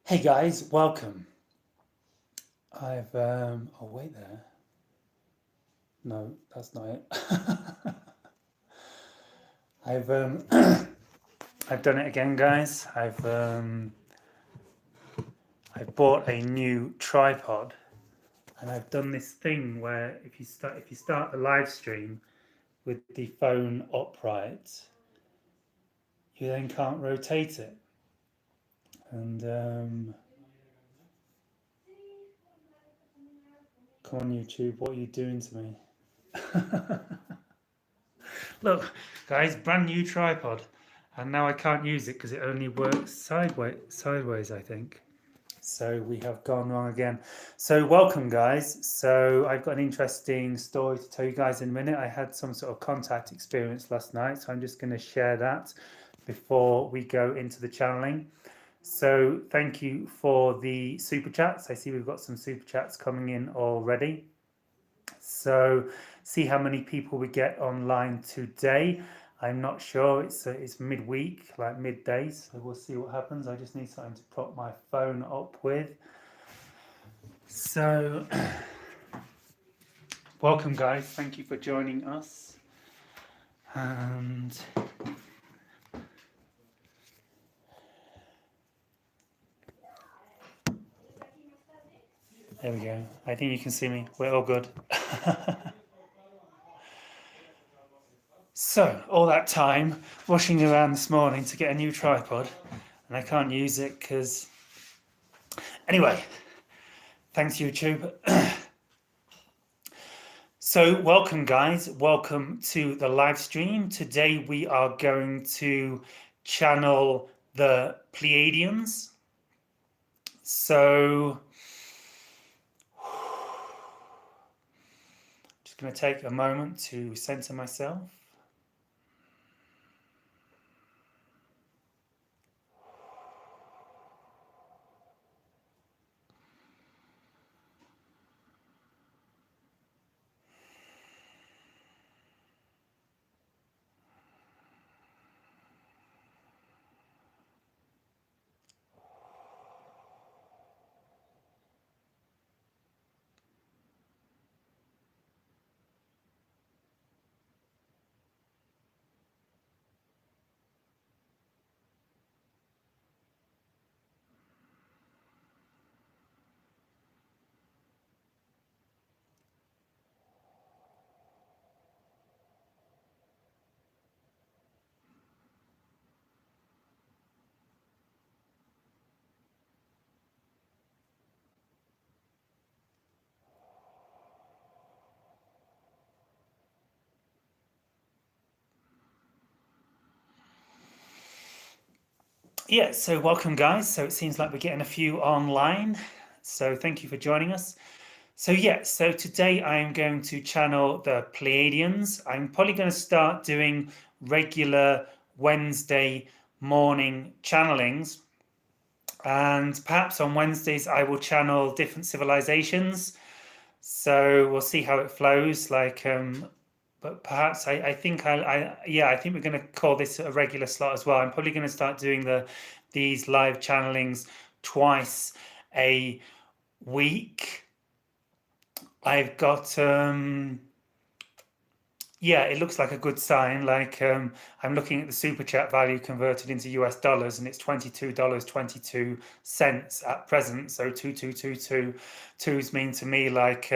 Hey guys, welcome. Oh wait there. No, that's not it. I've I've done it again, guys. I bought a new tripod, and I've done this thing where if you start the live stream with the phone upright, you then can't rotate it. And come on, YouTube, what are you doing to me? Look, guys, brand new tripod, and now I can't use it because it only works sideways, I think. So we have gone wrong again. So welcome, guys. So I've got an interesting story to tell you guys in a minute. I had some sort of contact experience last night, so I'm just going to share that before we go into the channeling. So thank you for the super chats. I see we've got some super chats coming in already. So see how many people we get online today. I'm not sure. It's midweek, like midday, so we'll see what happens. I just need something to prop my phone up with. So welcome, guys. Thank you for joining us. And there we go. I think you can see me. We're all good. So, all that time rushing around this morning to get a new tripod, and I can't use it because... Anyway, thanks, YouTube. So, welcome, guys. Welcome to the live stream. Today, we are going to channel the Pleiadians. So... just going to take a moment to center myself. Yeah, so welcome, guys. So it seems like we're getting a few online. So thank you for joining us. So yeah, so today I am going to channel the Pleiadians. I'm probably going to start doing regular Wednesday morning channelings. And perhaps on Wednesdays I will channel different civilizations. So we'll see how it flows. But perhaps I think I think we're going to call this a regular slot as well. I'm probably going to start doing these live channelings twice a week. I've got it looks like a good sign. I'm looking at the super chat value converted into US dollars, and it's $22.22 at present. So 2222 mean to me like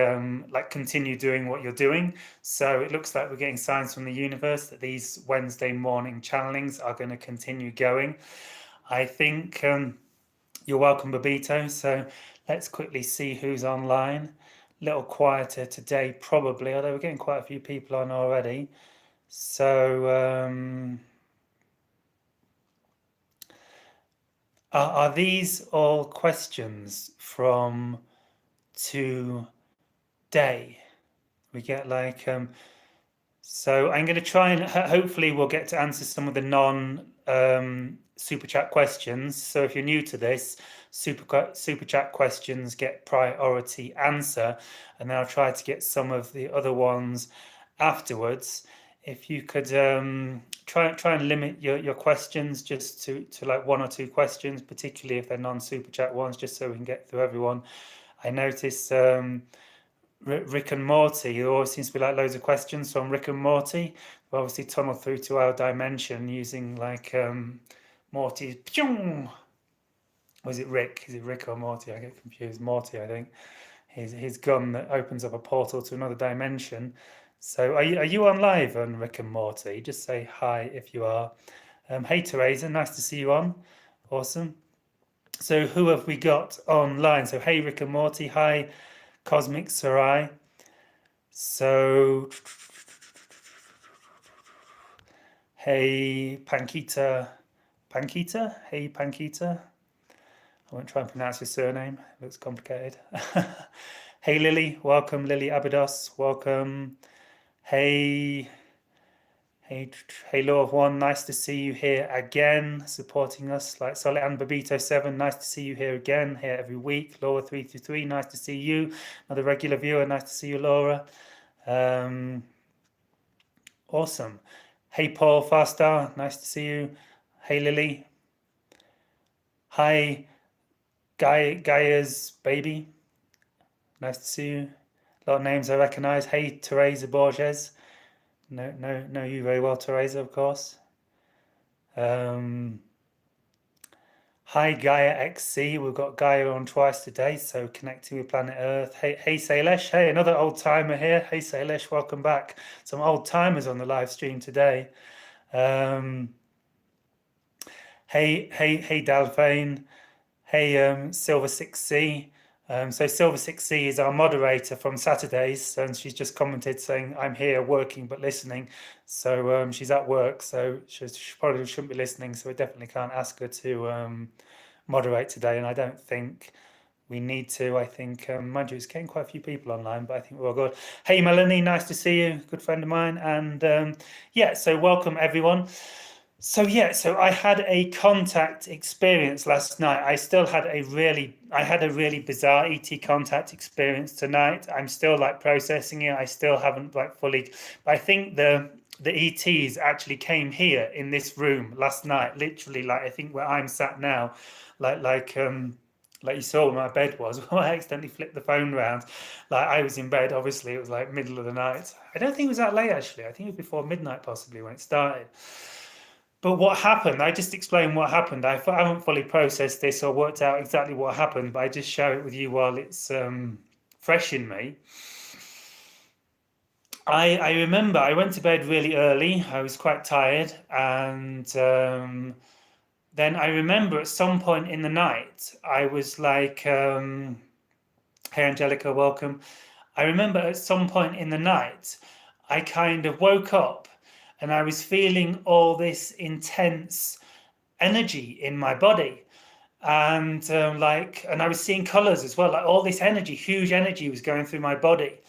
continue doing what you're doing. So it looks like we're getting signs from the universe that these Wednesday morning channelings are going to continue going. I think you're welcome, Babito. So let's quickly see who's online. Little quieter today, probably, although we're getting quite a few people on already. So are these all questions from today? We get so I'm going to try and hopefully we'll get to answer some of the super chat questions. So if you're new to this, super chat questions get priority answer, and then I'll try to get some of the other ones afterwards. If you could try and limit your questions just to like 1 or 2 questions, particularly if they're non-super chat ones, just so we can get through everyone. I notice Rick and Morty, there always seems to be like loads of questions from Rick and Morty. We obviously tunnel through to our dimension using like Morty's or is it Rick? Is it Rick or Morty? I get confused. Morty, I think. His gun that opens up a portal to another dimension. So are you on live on Rick and Morty? Just say hi if you are. Hey Teresa, nice to see you on. Awesome. So who have we got online? So hey Rick and Morty, hi Cosmic Sarai. So hey Pankita, hey Pankita. I won't try and pronounce your surname. It looks complicated. Hey Lily, welcome Lily Abados, welcome. Hey Law of One, nice to see you here again, supporting us. Like Solid and Babito 7, nice to see you here again, here every week. Laura 333, nice to see you. Another regular viewer, nice to see you, Laura. Awesome. Hey Paul Farstar, nice to see you. Hey Lily. Hi Gaia's baby, nice to see you. A lot of names I recognize. Hey Teresa Borges. Know you very well, Teresa, of course. Hi Gaia XC. We've got Gaia on twice today, so connecting with planet Earth. Hey Sailesh. Hey, another old timer here. Hey Sailesh, welcome back. Some old timers on the live stream today. Hey Dalphane. Hey Silver 6C. So Silver 6C is our moderator from Saturdays, and she's just commented saying, I'm here working but listening. So she's at work, so she probably shouldn't be listening, so we definitely can't ask her to moderate today, and I don't think we need to. I think, mind you, it's getting quite a few people online, but I think we're all good. Hey Melanie, nice to see you, good friend of mine, and yeah, so welcome everyone. So yeah, so I had a contact experience last night. I had a really bizarre ET contact experience tonight. I'm still like processing it. I still haven't like fully, but I think the ETs actually came here in this room last night, literally like I think where I'm sat now, like you saw where my bed was. I accidentally flipped the phone around. Like I was in bed, obviously it was like middle of the night. I don't think it was that late actually. I think it was before midnight possibly when it started. But what happened, I just explained what happened. I haven't fully processed this or worked out exactly what happened, but I just share it with you while it's fresh in me. I remember I went to bed really early. I was quite tired. And then I remember at some point in the night, I was like, hey, Angelica, welcome. I remember at some point in the night, I kind of woke up and I was feeling all this intense energy in my body. And and I was seeing colors as well, like all this energy, huge energy was going through my body.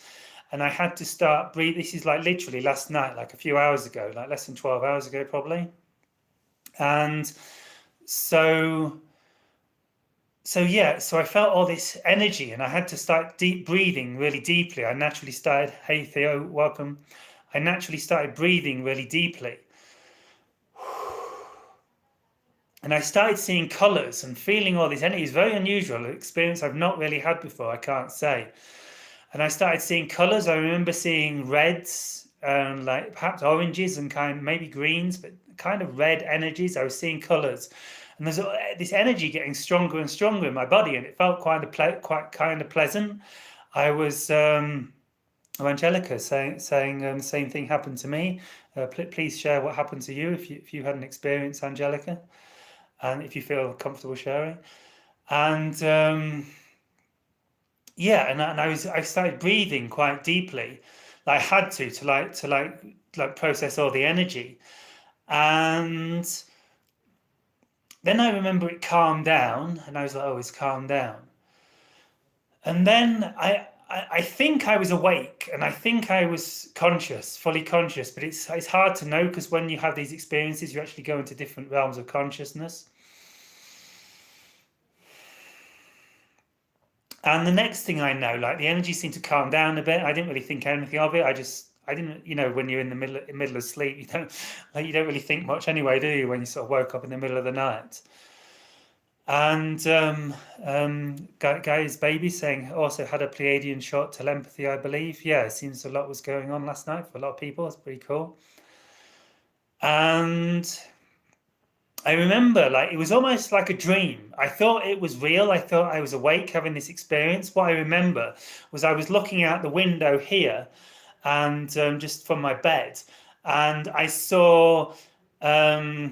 And I had to start breathe. This is like literally last night, like a few hours ago, like less than 12 hours ago, probably. And so yeah, so I felt all this energy and I had to start deep breathing really deeply. I naturally started, hey Theo, welcome. I naturally started breathing really deeply. And I started seeing colors and feeling all this energy. It's very unusual, an experience I've not really had before, I can't say. And I started seeing colors. I remember seeing reds, like perhaps oranges and maybe greens, but kind of red energies. I was seeing colors. And there's this energy getting stronger and stronger in my body, and it felt quite kind of pleasant. I was Angelica saying the same thing happened to me. Please share what happened to you if you had an experience, Angelica, and if you feel comfortable sharing. And yeah, and I started breathing quite deeply. I had to process all the energy, and then I remember it calmed down, and I was like, oh, it's calmed down. And then I think I was awake, and I think I was conscious, fully conscious, but it's hard to know because when you have these experiences, you actually go into different realms of consciousness. And the next thing I know, like the energy seemed to calm down a bit. I didn't really think anything of it. I I didn't, when you're in the middle of sleep, you don't really think much anyway, do you? When you sort of woke up in the middle of the night. And Guy's baby saying also had a Pleiadian short telepathy, I believe. Yeah, it seems a lot was going on last night for a lot of people. It's pretty cool. And I remember, like, it was almost like a dream. I thought it was real. I thought I was awake having this experience. What I remember was I was looking out the window here, and just from my bed, and I saw a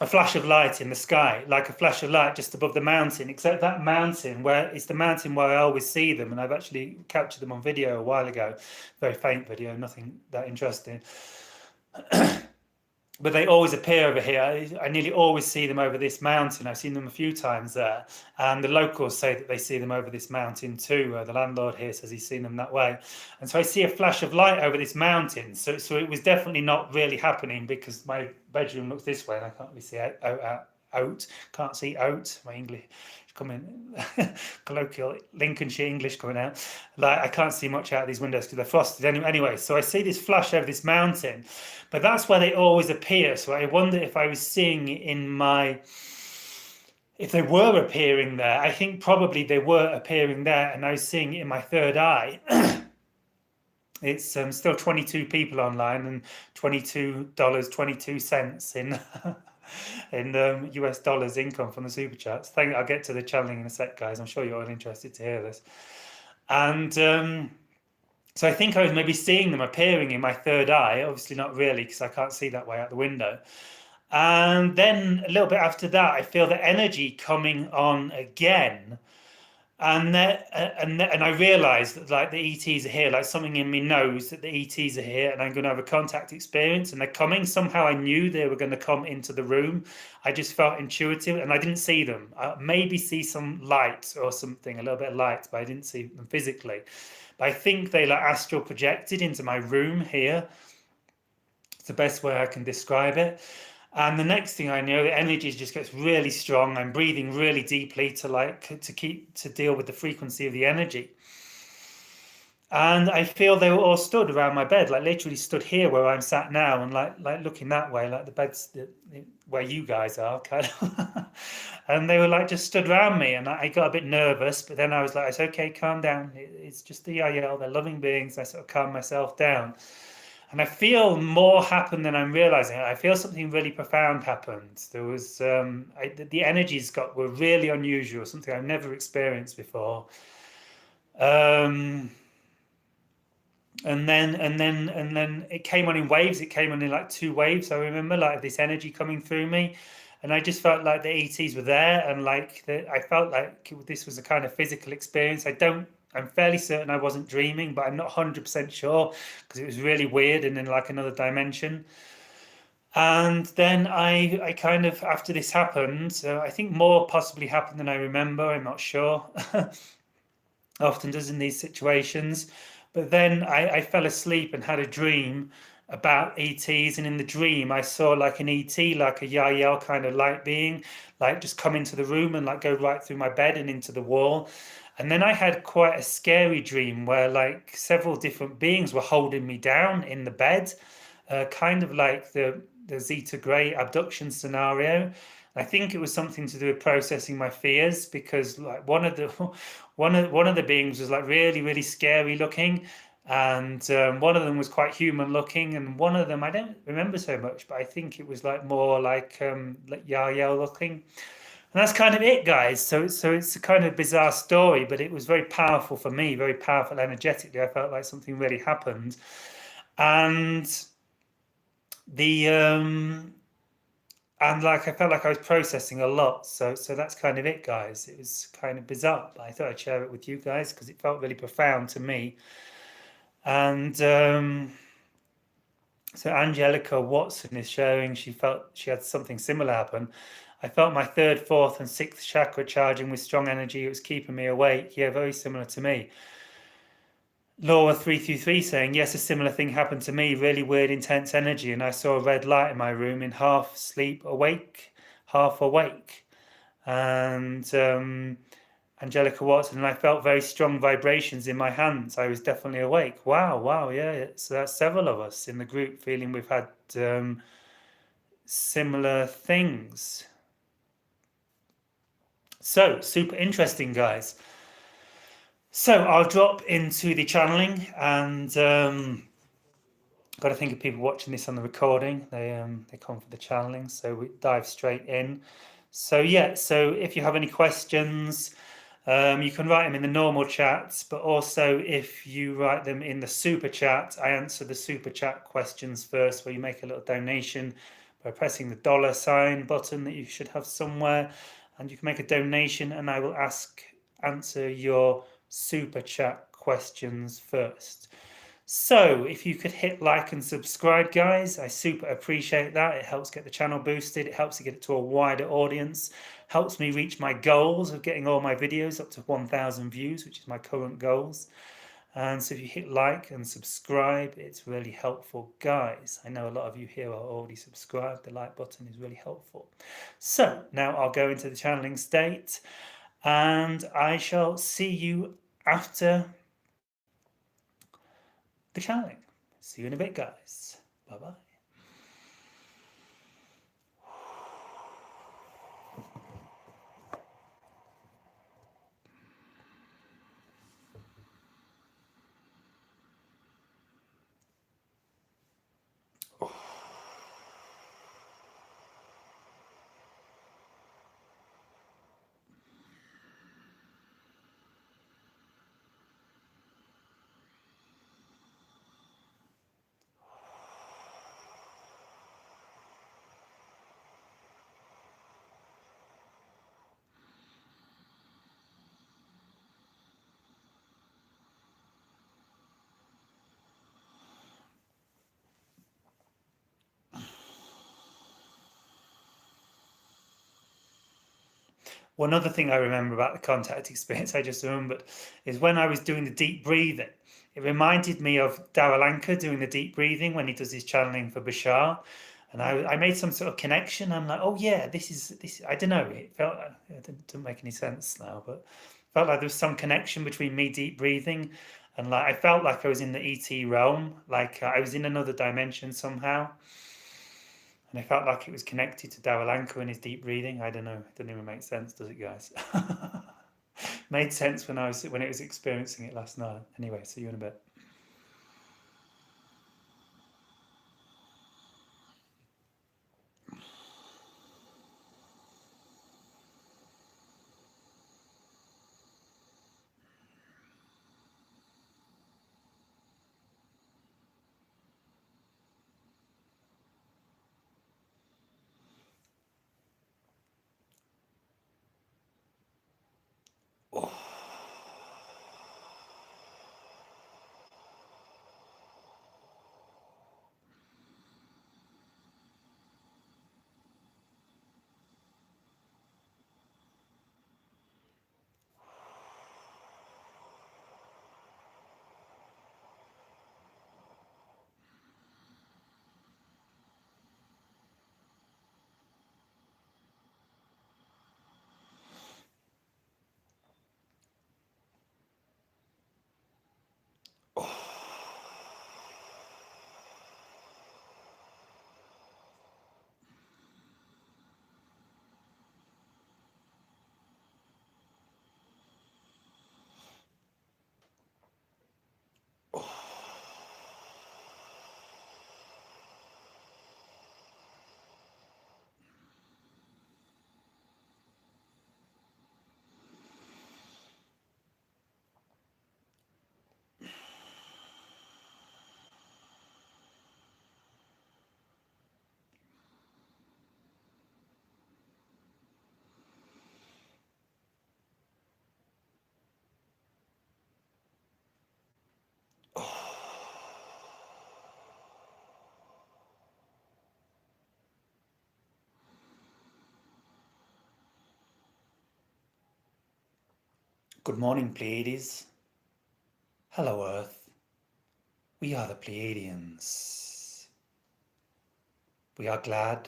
flash of light in the sky, like a flash of light just above the mountain, except that mountain where it's the mountain where I always see them, and I've actually captured them on video a while ago. Very faint video, nothing that interesting. But they always appear over here. I nearly always see them over this mountain. I've seen them a few times there. And the locals say that they see them over this mountain too. The landlord here says he's seen them that way. And so I see a flash of light over this mountain. So it was definitely not really happening, because my bedroom looks this way and I can't really see out. Can't see out. My English coming, colloquial Lincolnshire English coming out. Like, I can't see much out of these windows because they're frosted anyway. So I see this flash over this mountain, but that's where they always appear. So I wonder if I was seeing it if they were appearing there. I think probably they were appearing there, and I was seeing it in my third eye. It's still 22 people online and $22.22 in US dollars income from the super chats. I'll get to the channeling in a sec, guys. I'm sure you're all interested to hear this. And so I think I was maybe seeing them appearing in my third eye. Obviously not really, because I can't see that way out the window. And then a little bit after that, I feel the energy coming on again. And I realised that, like, the ETs are here. Like, something in me knows that the ETs are here, and I'm going to have a contact experience, and they're coming. Somehow I knew they were going to come into the room. I just felt intuitive, and I didn't see them. I maybe see some light or something, a little bit of light, but I didn't see them physically. But I think they, like, astral projected into my room here. It's the best way I can describe it. And the next thing I know, the energy just gets really strong. I'm breathing really deeply to deal with the frequency of the energy. And I feel they were all stood around my bed, like literally stood here where I'm sat now, and like looking that way, like the bed's where you guys are, kind of. And they were like just stood around me, and I got a bit nervous, but then I was like, it's okay, calm down. It's just the Yael, they're loving beings. I sort of calmed myself down. And I feel more happened than I'm realizing. I feel something really profound happened. There was the energies were really unusual, something I've never experienced before. And then it came on in waves. It came on in like 2 waves. I remember, like, this energy coming through me, and I just felt like the ETs were there, and like I felt like this was a kind of physical experience. I'm fairly certain I wasn't dreaming, but I'm not 100% sure, because it was really weird and in like another dimension. And then I kind of, after this happened, I think more possibly happened than I remember. I'm not sure. Often does in these situations. But then I fell asleep and had a dream about ETs, and in the dream I saw like an ET, like a Yael kind of light being, like just come into the room and like go right through my bed and into the wall. And then I had quite a scary dream where like several different beings were holding me down in the bed, kind of like the Zeta Grey abduction scenario. I think it was something to do with processing my fears, because like one of the beings was like really, really scary looking, and one of them was quite human looking, and one of them I don't remember so much, but I think it was like more like Yael looking. And that's kind of it, guys. So it's a kind of bizarre story, but it was very powerful for me, very powerful energetically. I felt like something really happened. And like I felt like I was processing a lot. So that's kind of it, guys. It was kind of bizarre, but I thought I'd share it with you guys because it felt really profound to me. And so Angelica Watson is sharing, she felt she had something similar happen. I felt my 3rd, 4th, and 6th chakra charging with strong energy. It was keeping me awake. Yeah, very similar to me. Laura 333 saying, yes, a similar thing happened to me. Really weird, intense energy, and I saw a red light in my room in half sleep, awake, half awake. And Angelica Watson, and I felt very strong vibrations in my hands. I was definitely awake. Wow, wow, yeah. So that's several of us in the group feeling we've had similar things. So, super interesting, guys. So I'll drop into the channeling, and got to think of people watching this on the recording. They come for the channeling, so we dive straight in. So yeah, so if you have any questions, you can write them in the normal chats, but also if you write them in the super chat, I answer the super chat questions first, where you make a little donation by pressing the $ button that you should have somewhere, and you can make a donation, and I will answer your super chat questions first. So if you could hit like and subscribe, guys, I super appreciate that. It helps get the channel boosted. It helps to get it to a wider audience. Helps me reach my goals of getting all my videos up to 1,000 views, which is my current goals. And so if you hit like and subscribe, it's really helpful, guys. I know a lot of you here are already subscribed. The like button is really helpful. So now I'll go into the channeling state, and I shall see you after the channeling. See you in a bit, guys. Bye-bye. One other thing I remember about the contact experience, I just remembered, is when I was doing the deep breathing. It reminded me of Darryl Anka doing the deep breathing when he does his channeling for Bashar. And I made some sort of connection. I'm like, oh yeah, this is. I don't know. It felt it didn't make any sense now, but felt like there was some connection between me deep breathing, and like I felt like I was in the ET realm, like I was in another dimension somehow. And I felt like it was connected to Darryl Anka and his deep breathing. I don't know. It doesn't even make sense, does it, guys? Made sense when it was experiencing it last night. Anyway, see you in a bit. Oh. Good morning, Pleiades. Hello, Earth. We are the Pleiadians. We are glad.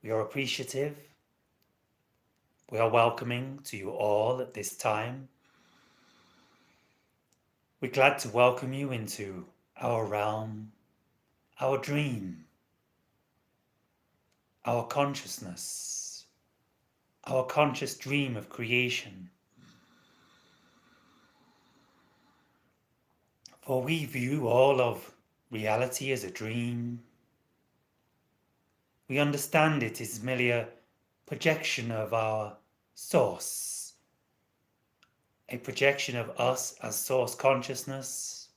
We are appreciative. we are welcoming to you all at this time. We're glad to welcome you into our realm, our dream, our consciousness, our conscious dream of creation. For we view all of reality as a dream. We understand it is merely a projection of our source, a projection of us as source consciousness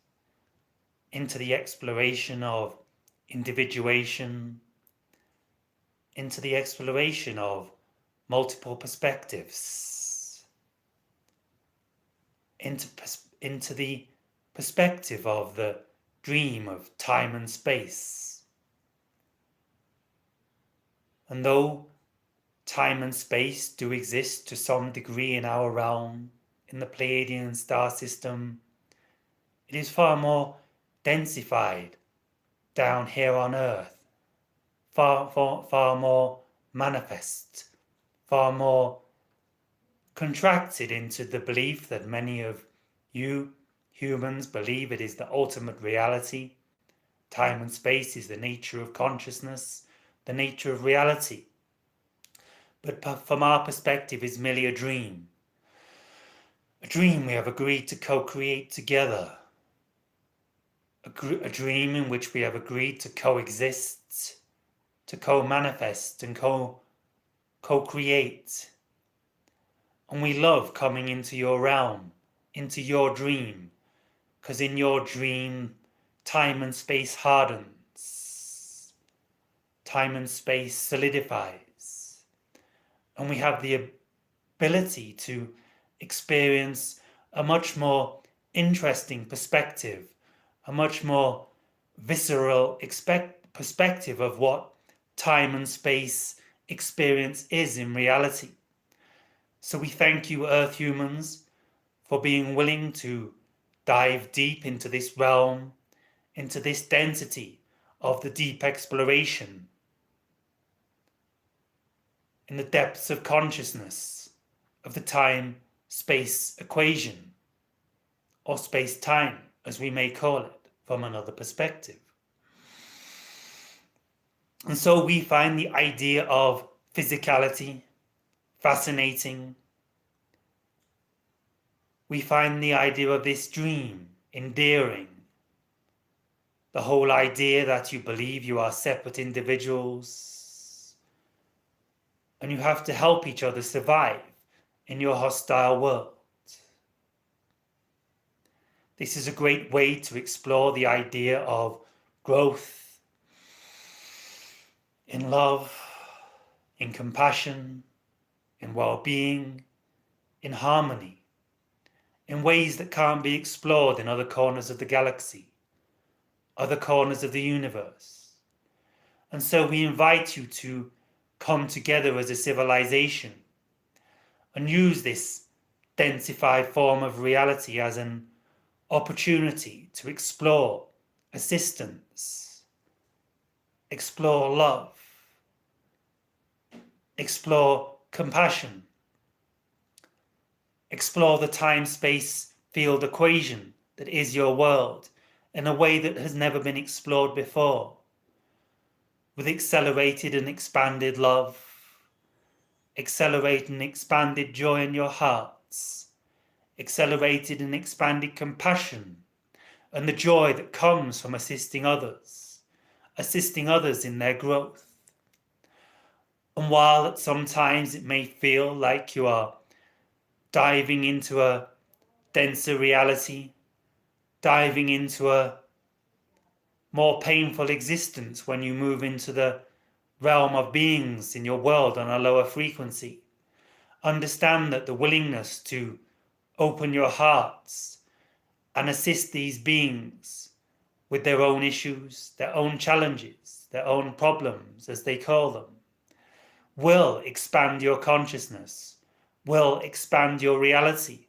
into the exploration of individuation, into the exploration of multiple perspectives, into the perspective of the dream of time and space. And though time and space do exist to some degree in our realm, in the Pleiadian star system, it is far more densified down here on Earth, far more manifest, far more contracted into the belief that many of you humans believe it is the ultimate reality. Time and space is the nature of consciousness, the nature of reality. But from our perspective is merely a dream. A dream we have agreed to co-create together. A dream in which we have agreed to coexist, to co-manifest and co-create. And we love coming into your realm, into your dream, because in your dream, time and space hardens. Time and space solidifies. And we have the ability to experience a much more interesting perspective, a much more visceral perspective of what time and space experience is in reality. So we thank you, Earth humans, for being willing to dive deep into this realm, into this density of the deep exploration, in the depths of consciousness, of the time-space equation, or space-time, as we may call it, from another perspective. And so we find the idea of physicality fascinating. We find the idea of this dream endearing. The whole idea that you believe you are separate individuals and you have to help each other survive in your hostile world. This is a great way to explore the idea of growth in love, in compassion, in well-being, in harmony, in ways that can't be explored in other corners of the galaxy, other corners of the universe. And so we invite you to come together as a civilization and use this densified form of reality as an opportunity to explore assistance, explore love, explore compassion, explore the time-space field equation that is your world in a way that has never been explored before, with accelerated and expanded love, accelerated and expanded joy in your hearts, accelerated and expanded compassion, and the joy that comes from assisting others in their growth. And while at sometimes it may feel like you are diving into a denser reality, diving into a more painful existence when you move into the realm of beings in your world on a lower frequency, understand that the willingness to open your hearts and assist these beings with their own issues, their own challenges, their own problems, as they call them, will expand your consciousness, will expand your reality,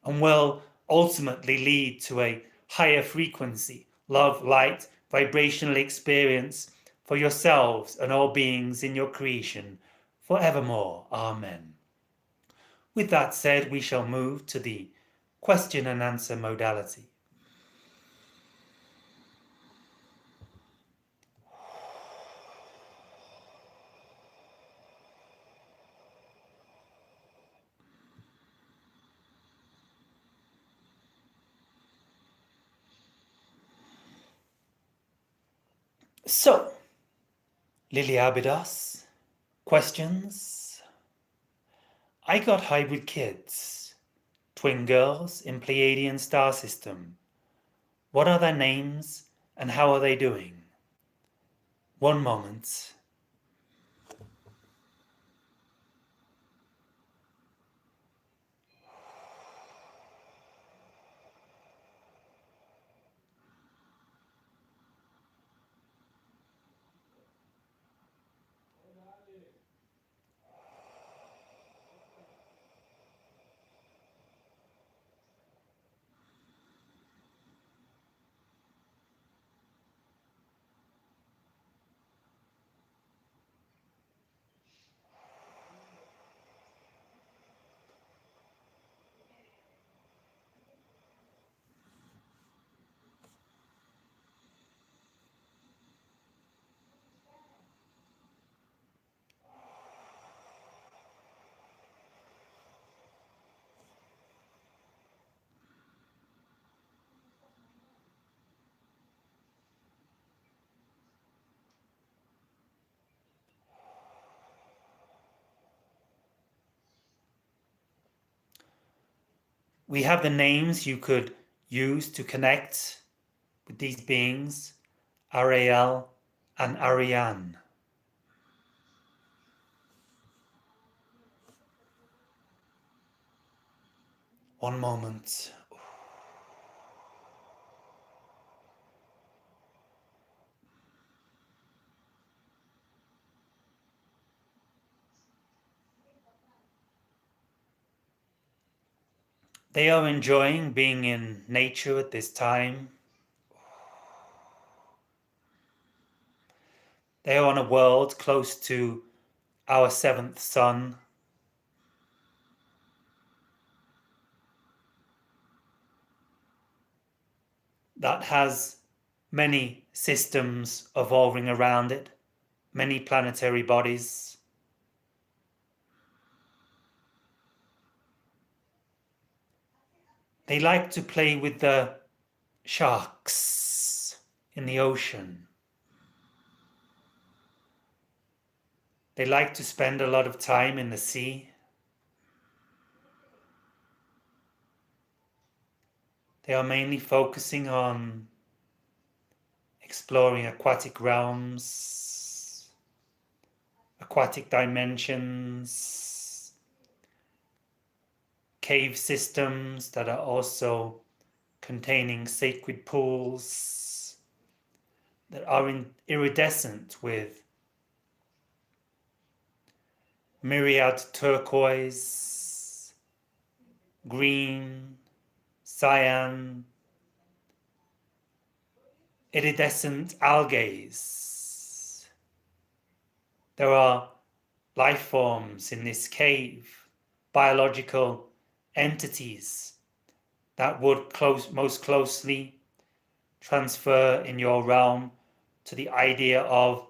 and will ultimately lead to a higher frequency, love, light, vibrational experience for yourselves and all beings in your creation forevermore. Amen. With that said, we shall move to the question and answer modality. So, Lily Abidos, questions. I got hybrid kids, twin girls in Pleiadian star system. What are their names and how are they doing? One moment. We have the names you could use to connect with these beings, Ariel and Ariane. One moment. They are enjoying being in nature at this time. They are on a world close to our seventh sun. That has many systems evolving around it, many planetary bodies. They like to play with the sharks in the ocean. They like to spend a lot of time in the sea. They are mainly focusing on exploring aquatic realms, aquatic dimensions, cave systems that are also containing sacred pools that are iridescent with myriad turquoise, green, cyan, iridescent algae. There are life forms in this cave, biological entities that would most closely transfer in your realm to the idea of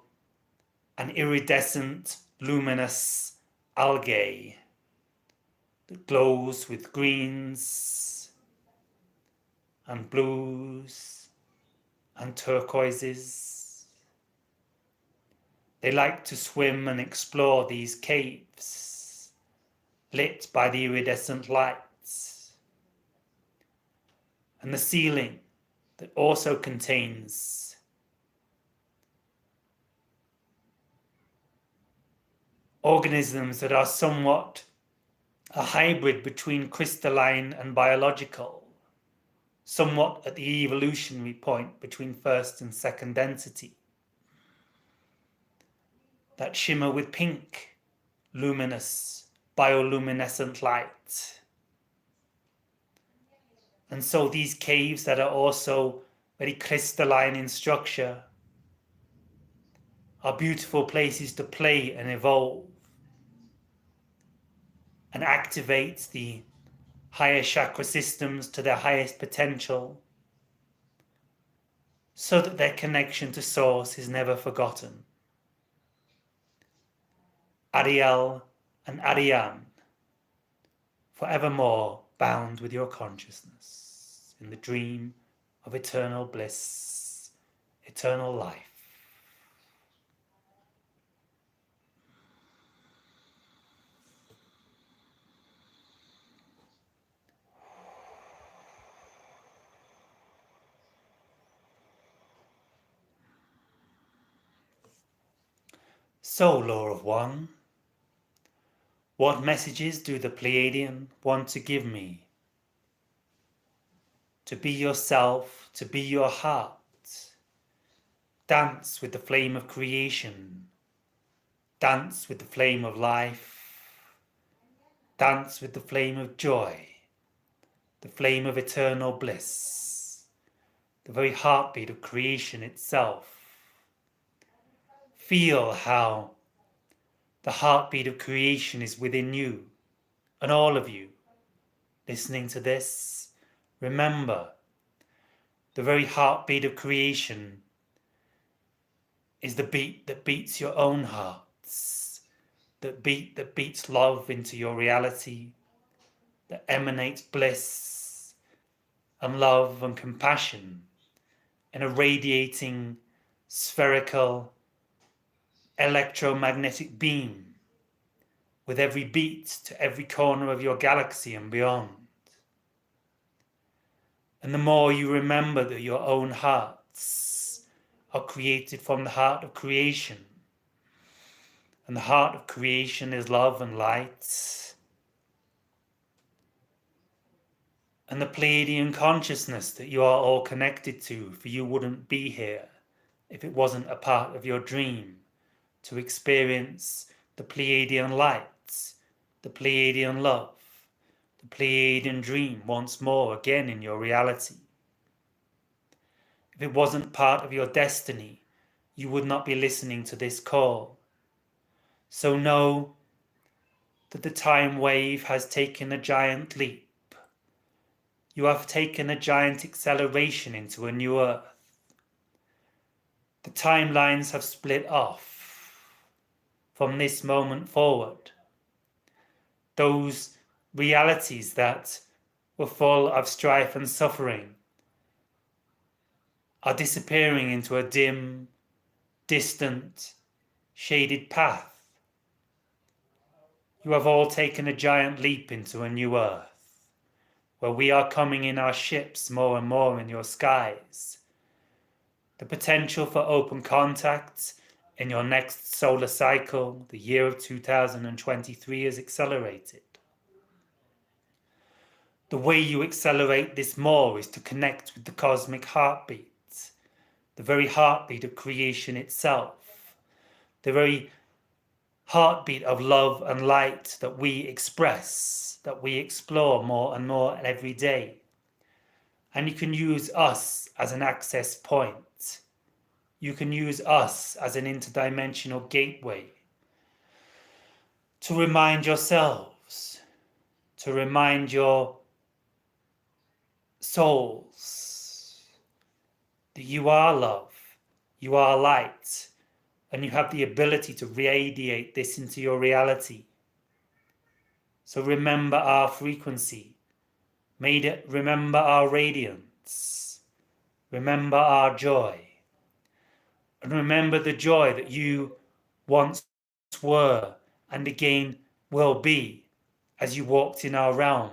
an iridescent, luminous algae that glows with greens and blues and turquoises. They like to swim and explore these caves lit by the iridescent lights, and the ceiling that also contains organisms that are somewhat a hybrid between crystalline and biological, somewhat at the evolutionary point between first and second density, that shimmer with pink, luminous, bioluminescent light. And so these caves that are also very crystalline in structure are beautiful places to play and evolve. and activate the higher chakra systems to their highest potential, so that their connection to Source is never forgotten. Ariel and Ariane, forevermore bound with your consciousness in the dream of eternal bliss, eternal life. So, Law of One, what messages do the Pleiadian want to give me? To be yourself, to be your heart. Dance with the flame of creation. Dance with the flame of life. Dance with the flame of joy. The flame of eternal bliss. The very heartbeat of creation itself. Feel how the heartbeat of creation is within you and all of you. Listening to this, remember the very heartbeat of creation is the beat that beats your own hearts, that beats love into your reality, that emanates bliss and love and compassion in a radiating spherical electromagnetic beam with every beat to every corner of your galaxy and beyond. And the more you remember that your own hearts are created from the heart of creation, and the heart of creation is love and light, and the Pleiadian consciousness that you are all connected to, for you wouldn't be here if it wasn't a part of your dream to experience the Pleiadian light, the Pleiadian love, the Pleiadian dream once more again in your reality. If it wasn't part of your destiny, you would not be listening to this call. So know that the time wave has taken a giant leap. You have taken a giant acceleration into a new earth. The timelines have split off from this moment forward. Those realities that were full of strife and suffering are disappearing into a dim, distant, shaded path. You have all taken a giant leap into a new earth, where we are coming in our ships more and more in your skies. The potential for open contact in your next solar cycle, the year of 2023, is accelerated. The way you accelerate this more is to connect with the cosmic heartbeat, the very heartbeat of creation itself, the very heartbeat of love and light that we express, that we explore more and more every day. And you can use us as an access point. You can use us as an interdimensional gateway to remind yourselves, to remind your souls that you are love, you are light, and you have the ability to radiate this into your reality. So remember our frequency. Remember our radiance. Remember our joy. And remember the joy that you once were and again will be as you walked in our realm.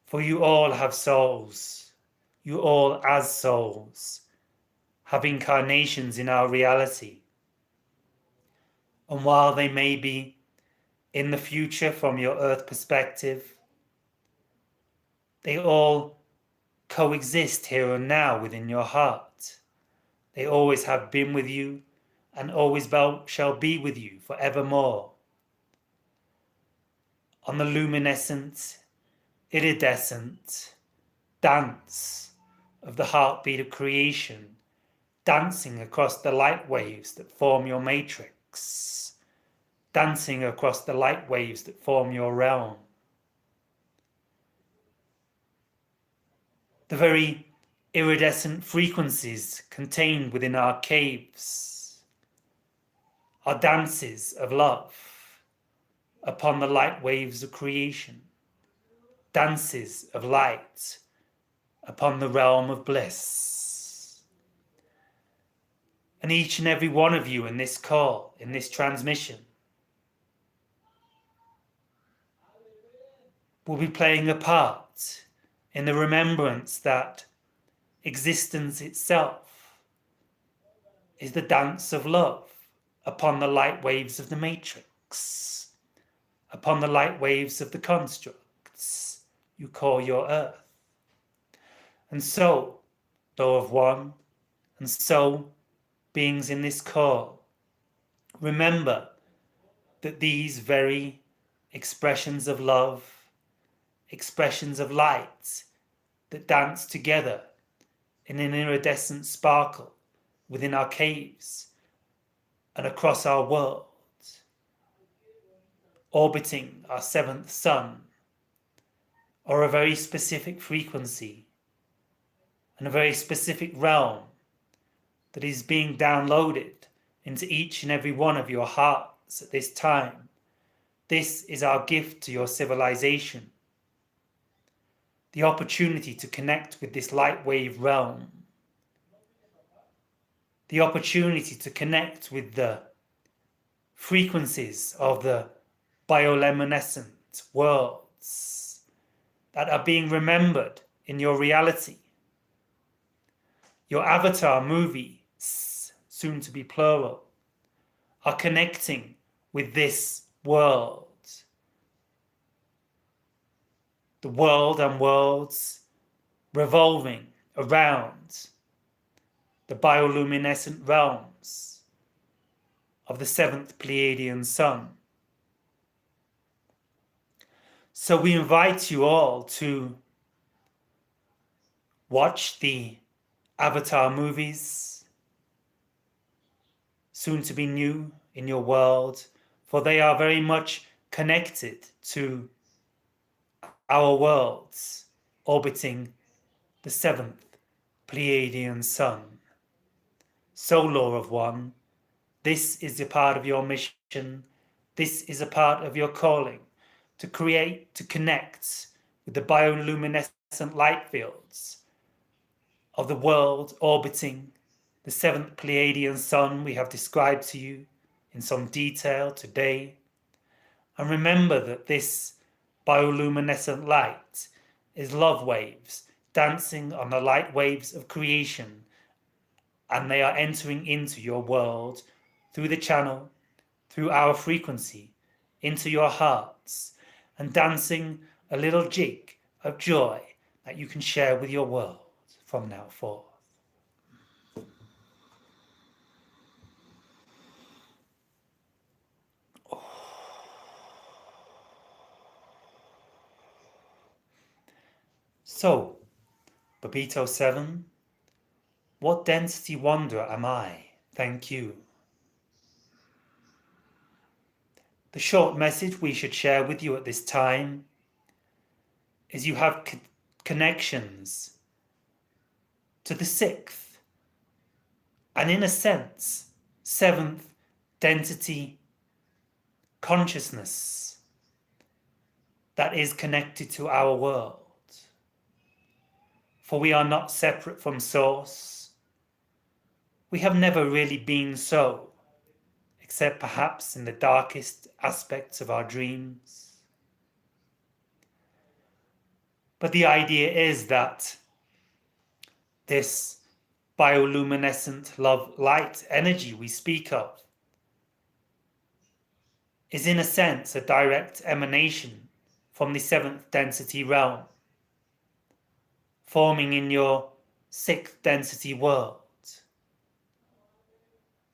For you all have souls. You all as souls have incarnations in our reality. And while they may be in the future from your earth perspective, they all coexist here and now within your heart. They always have been with you and always shall be with you forevermore. On the luminescent, iridescent dance of the heartbeat of creation, dancing across the light waves that form your matrix, dancing across the light waves that form your realm. The very iridescent frequencies contained within our caves are dances of love upon the light waves of creation, dances of light upon the realm of bliss. And each and every one of you in this call, in this transmission, will be playing a part in the remembrance that existence itself is the dance of love upon the light waves of the matrix, upon the light waves of the constructs you call your earth. And so, though of one, and so, beings in this call, remember that these very expressions of love, expressions of light that dance together in an iridescent sparkle within our caves and across our world, orbiting our seventh sun, are a very specific frequency and a very specific realm that is being downloaded into each and every one of your hearts at this time. This is our gift to your civilization. The opportunity to connect with this light wave realm. The opportunity to connect with the frequencies of the bioluminescent worlds that are being remembered in your reality. Your avatar movies, soon to be plural, are connecting with this world. The world and worlds revolving around the bioluminescent realms of the seventh Pleiadian sun. So we invite you all to watch the Avatar movies, soon to be new in your world, for they are very much connected to our worlds orbiting the seventh Pleiadian sun. So, Law of One, this is a part of your mission, this is a part of your calling, to create, to connect with the bioluminescent light fields of the world orbiting the seventh Pleiadian sun we have described to you in some detail today. And remember that this bioluminescent light is love waves dancing on the light waves of creation, and they are entering into your world through the channel, through our frequency, into your hearts, and dancing a little jig of joy that you can share with your world from now forth. So, Babito 7, what density wanderer am I? Thank you. The short message we should share with you at this time is you have connections to the sixth, and in a sense, seventh density consciousness that is connected to our world. For we are not separate from Source. We have never really been so, except perhaps in the darkest aspects of our dreams. But the idea is that this bioluminescent love light energy we speak of is in a sense a direct emanation from the seventh density realm, forming in your sixth density world.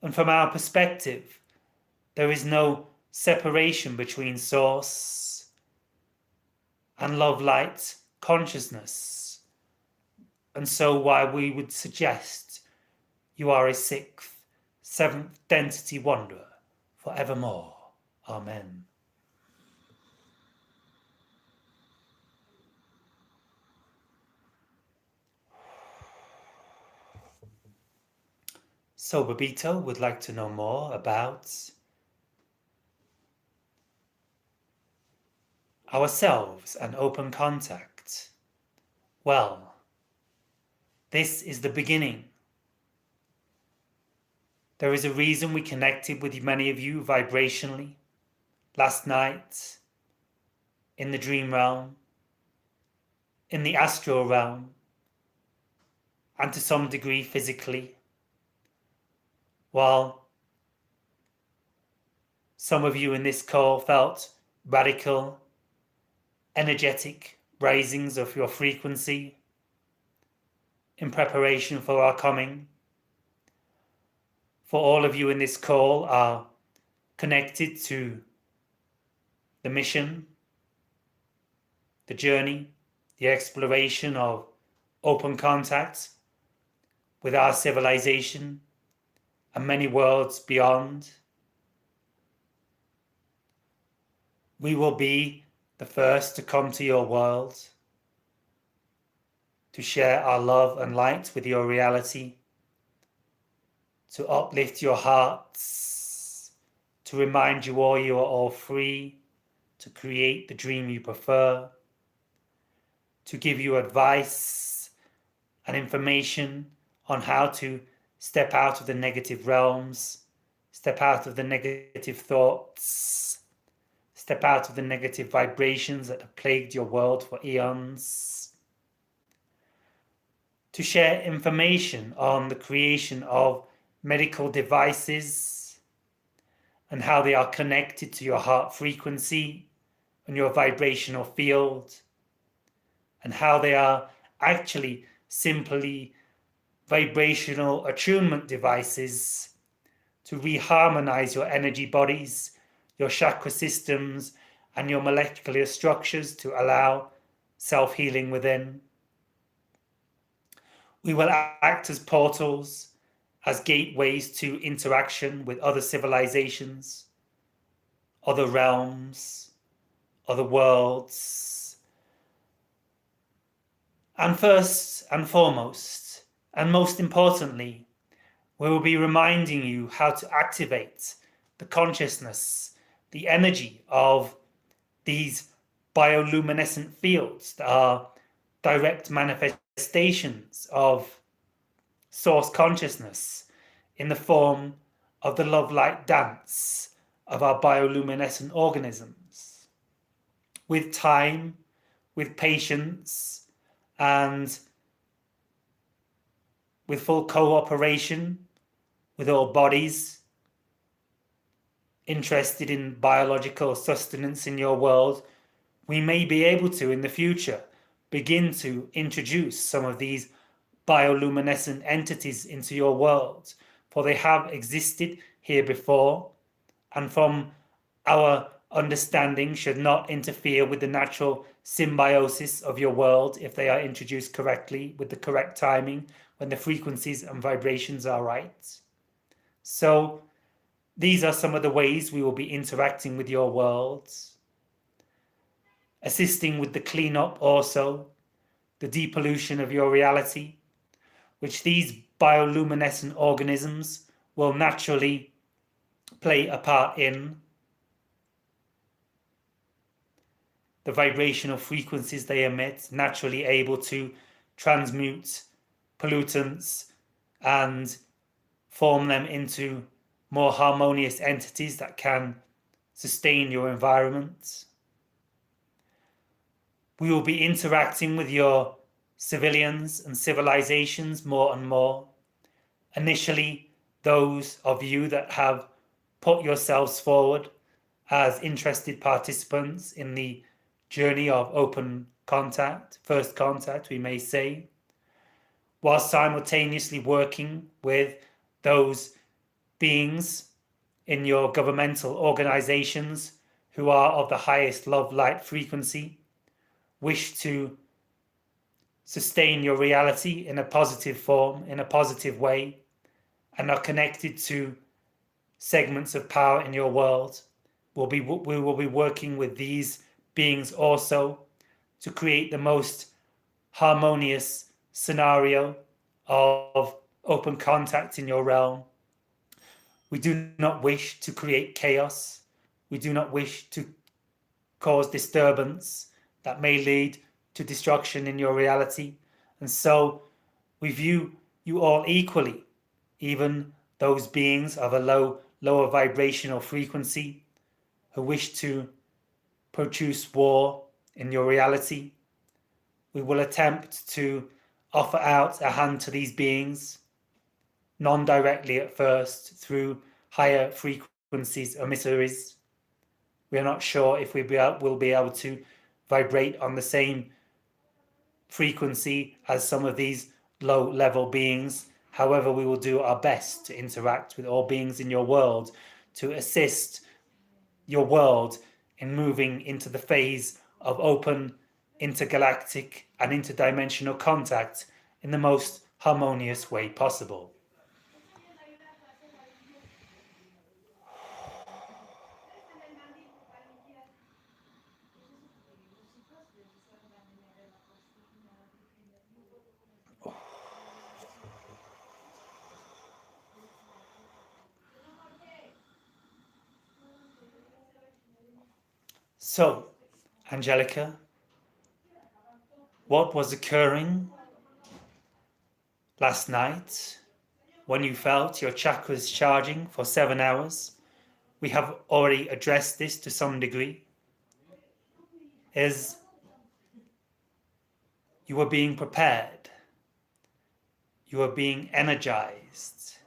And from our perspective, there is no separation between Source and love light consciousness. And so why we would suggest you are a sixth, seventh density wanderer forevermore. Amen. So Babito would like to know more about ourselves and open contact. Well, this is the beginning. There is a reason we connected with many of you vibrationally last night, in the dream realm, in the astral realm, and to some degree physically, while some of you in this call felt radical, energetic risings of your frequency in preparation for our coming. For all of you in this call are connected to the mission, the journey, the exploration of open contact with our civilization and many worlds beyond. We will be the first to come to your world, to share our love and light with your reality, to uplift your hearts, to remind you all you are all free, to create the dream you prefer, to give you advice and information on how to step out of the negative realms, step out of the negative thoughts, step out of the negative vibrations that have plagued your world for eons, to share information on the creation of medical devices and how they are connected to your heart frequency and your vibrational field, and how they are actually simply vibrational attunement devices to reharmonize your energy bodies, your chakra systems, and your molecular structures to allow self-healing within. We will act as portals, as gateways to interaction with other civilizations, other realms, other worlds. And first and foremost, and most importantly, we will be reminding you how to activate the consciousness, the energy of these bioluminescent fields that are direct manifestations of source consciousness in the form of the love light dance of our bioluminescent organisms. With time, with patience, and with full cooperation with all bodies interested in biological sustenance in your world, we may be able to, in the future, begin to introduce some of these bioluminescent entities into your world, for they have existed here before, and from our understanding should not interfere with the natural symbiosis of your world if they are introduced correctly with the correct timing when the frequencies and vibrations are right. So these are some of the ways we will be interacting with your world, assisting with the cleanup also, the depollution of your reality, which these bioluminescent organisms will naturally play a part in. The vibrational frequencies they emit, naturally able to transmute pollutants and form them into more harmonious entities that can sustain your environment. We will be interacting with your civilians and civilizations more and more. Initially, those of you that have put yourselves forward as interested participants in the journey of open contact, first contact, we may say, while simultaneously working with those beings in your governmental organizations who are of the highest love light frequency, wish to sustain your reality in a positive form, in a positive way, and are connected to segments of power in your world we will be working with these beings also to create the most harmonious scenario of open contact in your realm. We do not wish to create chaos. We do not wish to cause disturbance that may lead to destruction in your reality. And so we view you all equally, even those beings of a lower vibrational frequency who wish to produce war in your reality. We will attempt to offer out a hand to these beings, non-directly at first, through higher frequencies emissaries. We are not sure if we'll be able to vibrate on the same frequency as some of these low-level beings. However, we will do our best to interact with all beings in your world to assist your world in moving into the phase of open, intergalactic and interdimensional contact in the most harmonious way possible. So, Angelica, what was occurring last night when you felt your chakras charging for 7 hours? We have already addressed this to some degree. Is you were being prepared, you were being energized,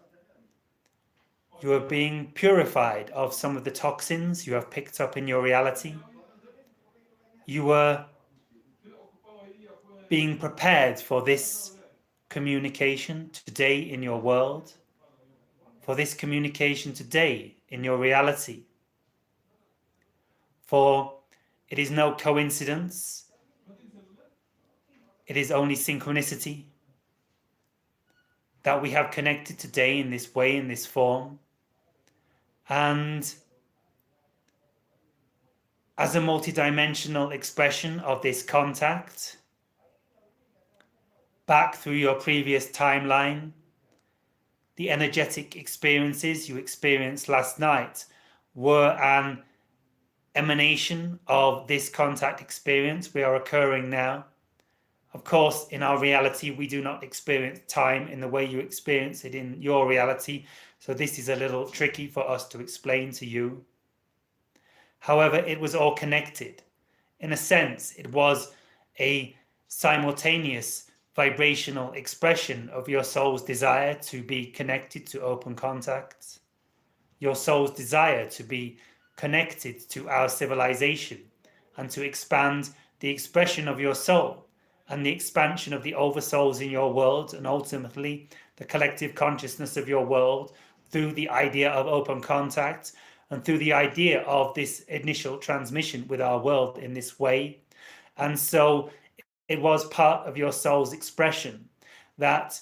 you are being purified of some of the toxins you have picked up in your reality. You were being prepared for this communication today in your world, for this communication today in your reality. For it is no coincidence, it is only synchronicity that we have connected today in this way, in this form. And as a multidimensional expression of this contact, back through your previous timeline, the energetic experiences you experienced last night were an emanation of this contact experience we are occurring now. Of course, in our reality, we do not experience time in the way you experience it in your reality. So this is a little tricky for us to explain to you. However, it was all connected. In a sense, it was a simultaneous vibrational expression of your soul's desire to be connected to open contact, your soul's desire to be connected to our civilization and to expand the expression of your soul and the expansion of the oversouls in your world, and ultimately the collective consciousness of your world through the idea of open contact and through the idea of this initial transmission with our world in this way. And so it was part of your soul's expression that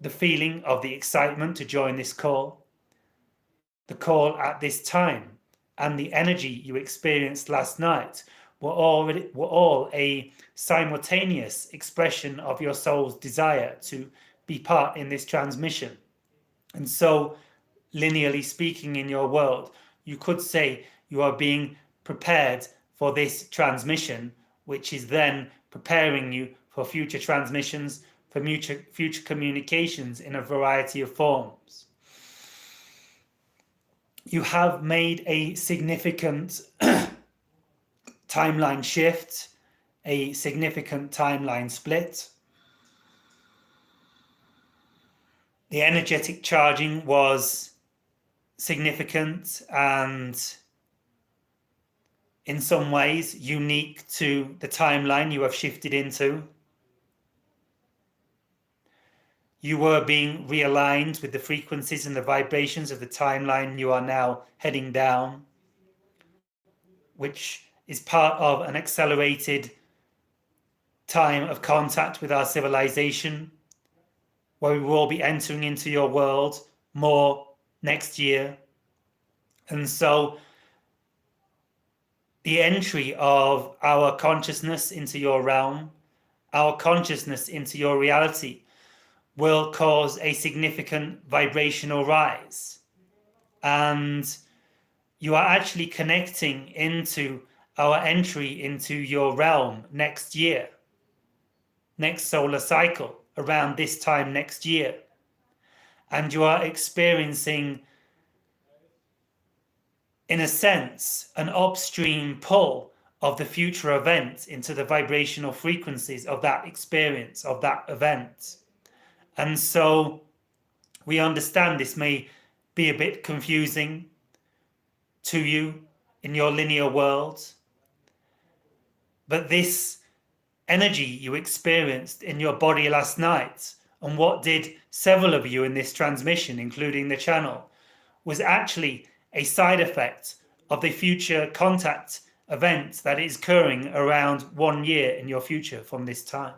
the feeling of the excitement to join this call, the call at this time, and the energy you experienced last night were all a simultaneous expression of your soul's desire to be part in this transmission. And so, linearly speaking, in your world, you could say you are being prepared for this transmission, which is then preparing you for future transmissions, for future communications in a variety of forms. You have made a significant timeline shift, a significant timeline split. The energetic charging was significant and in some ways unique to the timeline you have shifted into. You were being realigned with the frequencies and the vibrations of the timeline you are now heading down, which is part of an accelerated time of contact with our civilization, where we will be entering into your world more next year. And so the entry of our consciousness into your realm, our consciousness into your reality, will cause a significant vibrational rise. And you are actually connecting into our entry into your realm next year, next solar cycle, around this time next year. And you are experiencing, in a sense, an upstream pull of the future event into the vibrational frequencies of that experience, of that event. And so we understand this may be a bit confusing to you in your linear world, but this energy you experienced in your body last night, and what did several of you in this transmission, including the channel, was actually a side effect of the future contact event that is occurring around 1 year in your future from this time.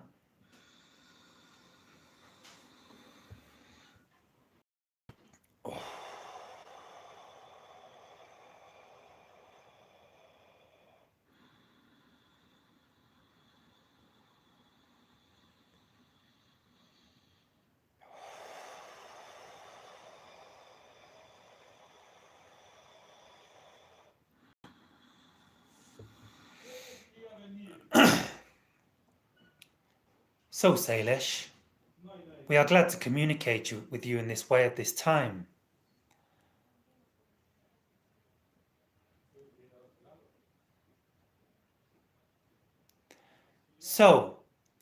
So, Salish, we are glad to communicate with you in this way at this time. So,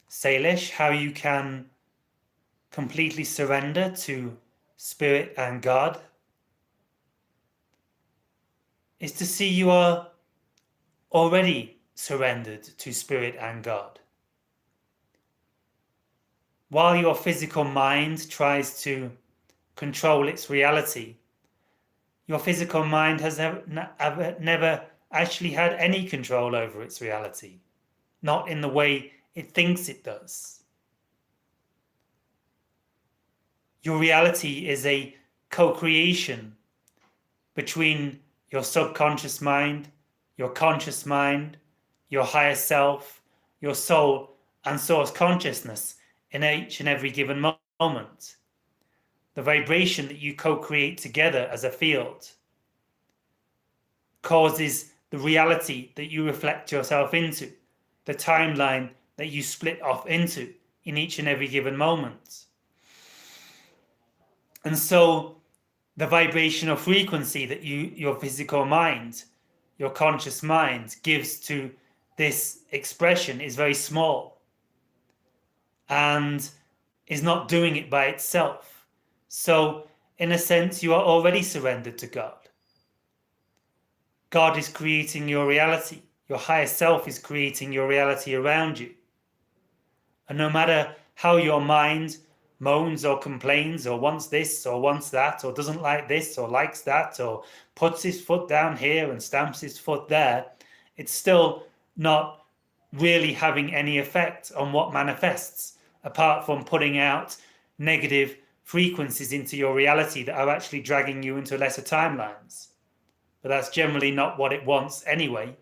Salish, how you can completely surrender to Spirit and God is to see you are already surrendered to Spirit and God. While your physical mind tries to control its reality, your physical mind has never actually had any control over its reality, not in the way it thinks it does. Your reality is a co-creation between your subconscious mind, your conscious mind, your higher self, your soul, and source consciousness in each and every given moment. The vibration that you co-create together as a field causes the reality that you reflect yourself into, the timeline that you split off into in each and every given moment. And so the vibrational frequency that your physical mind, your conscious mind gives to this expression is very small and is not doing it by itself. So in a sense, you are already surrendered to God. God is creating your reality. Your higher self is creating your reality around you. And no matter how your mind moans or complains or wants this or wants that or doesn't like this or likes that or puts his foot down here and stamps his foot there, it's still not really having any effect on what manifests, apart from putting out negative frequencies into your reality that are actually dragging you into lesser timelines. But that's generally not what it wants anyway.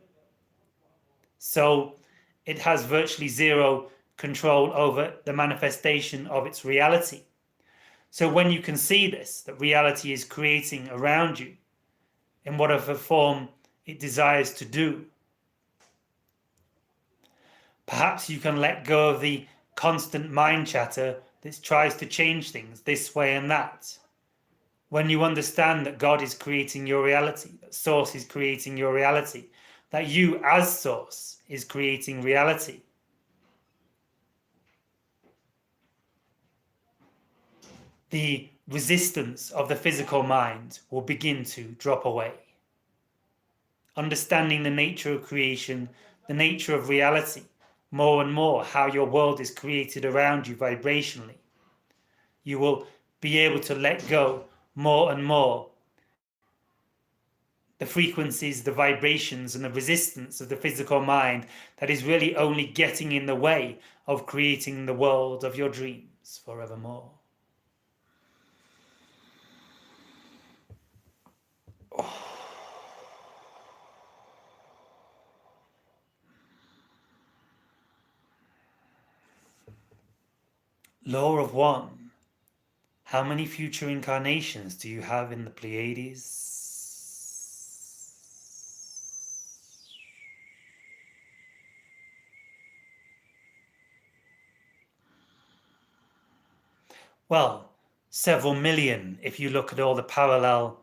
So it has virtually zero control over the manifestation of its reality. So when you can see this, that reality is creating around you in whatever form it desires to do, perhaps you can let go of the constant mind chatter that tries to change things this way and that. When you understand that God is creating your reality, that Source is creating your reality, that you as Source is creating reality, the resistance of the physical mind will begin to drop away. Understanding the nature of creation, the nature of reality, more and more how your world is created around you vibrationally, you will be able to let go more and more the frequencies, the vibrations, and the resistance of the physical mind that is really only getting in the way of creating the world of your dreams forevermore. Law of one. How many future incarnations do you have in the Pleiades? Well, several million if you look at all the parallel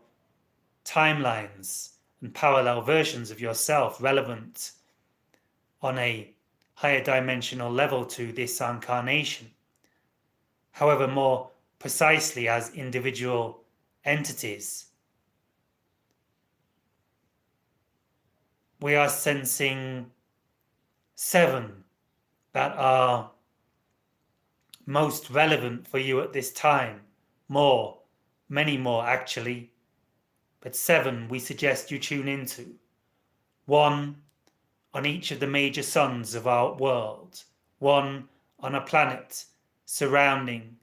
timelines and parallel versions of yourself relevant on a higher dimensional level to this incarnation. However, more precisely as individual entities, we are sensing 7 that are most relevant for you at this time. Many more actually, but 7 we suggest you tune into. 1 on each of the major suns of our world, 1 on a planet surrounding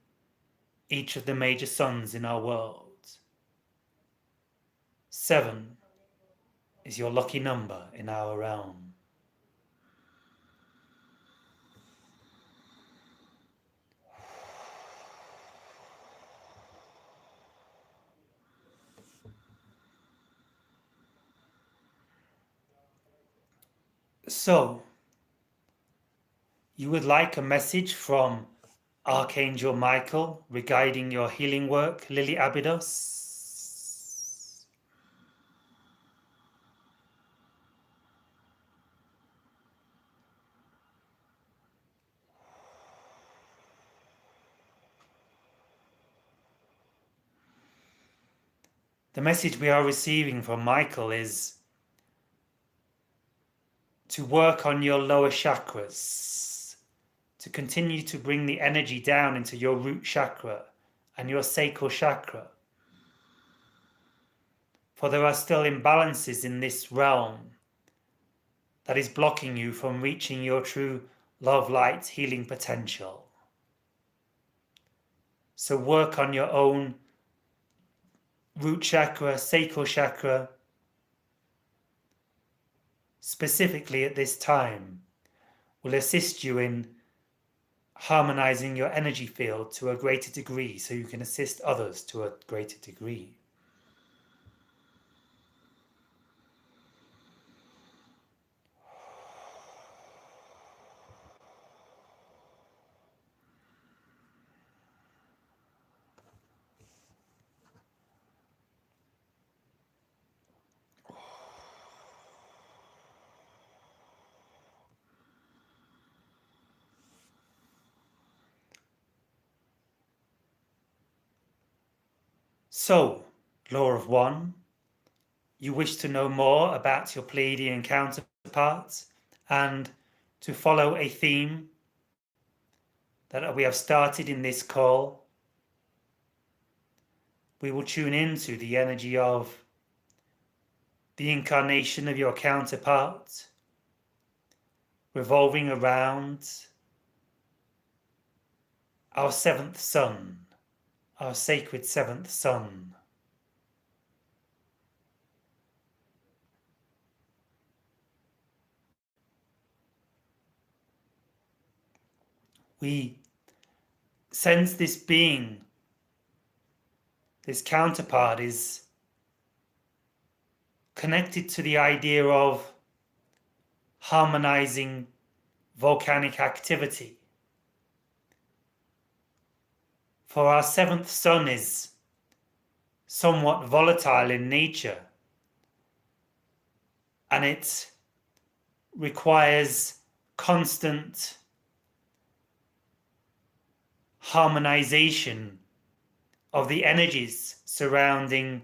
each of the major suns in our world. 7 is your lucky number in our realm. So, you would like a message from Archangel Michael regarding your healing work, Lily Abydos? The message we are receiving from Michael is to work on your lower chakras, to continue to bring the energy down into your root chakra and your sacral chakra. For there are still imbalances in this realm that is blocking you from reaching your true love, light, healing potential. So work on your own root chakra, sacral chakra, specifically at this time, will assist you in harmonizing your energy field to a greater degree so you can assist others to a greater degree. So, Law of One, you wish to know more about your Pleiadian counterparts and to follow a theme that we have started in this call. We will tune into the energy of the incarnation of your counterpart, revolving around our 7th sun, our sacred 7th sun. We sense this being, this counterpart, is connected to the idea of harmonizing volcanic activity. For our 7th sun is somewhat volatile in nature, and it requires constant harmonization of the energies surrounding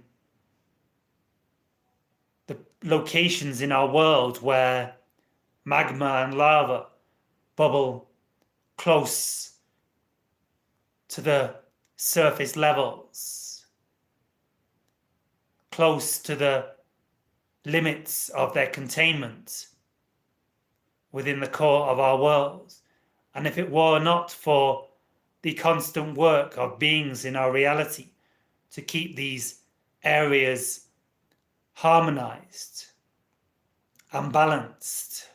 the locations in our world where magma and lava bubble close to the surface levels, close to the limits of their containment within the core of our world. And if it were not for the constant work of beings in our reality to keep these areas harmonized and balanced,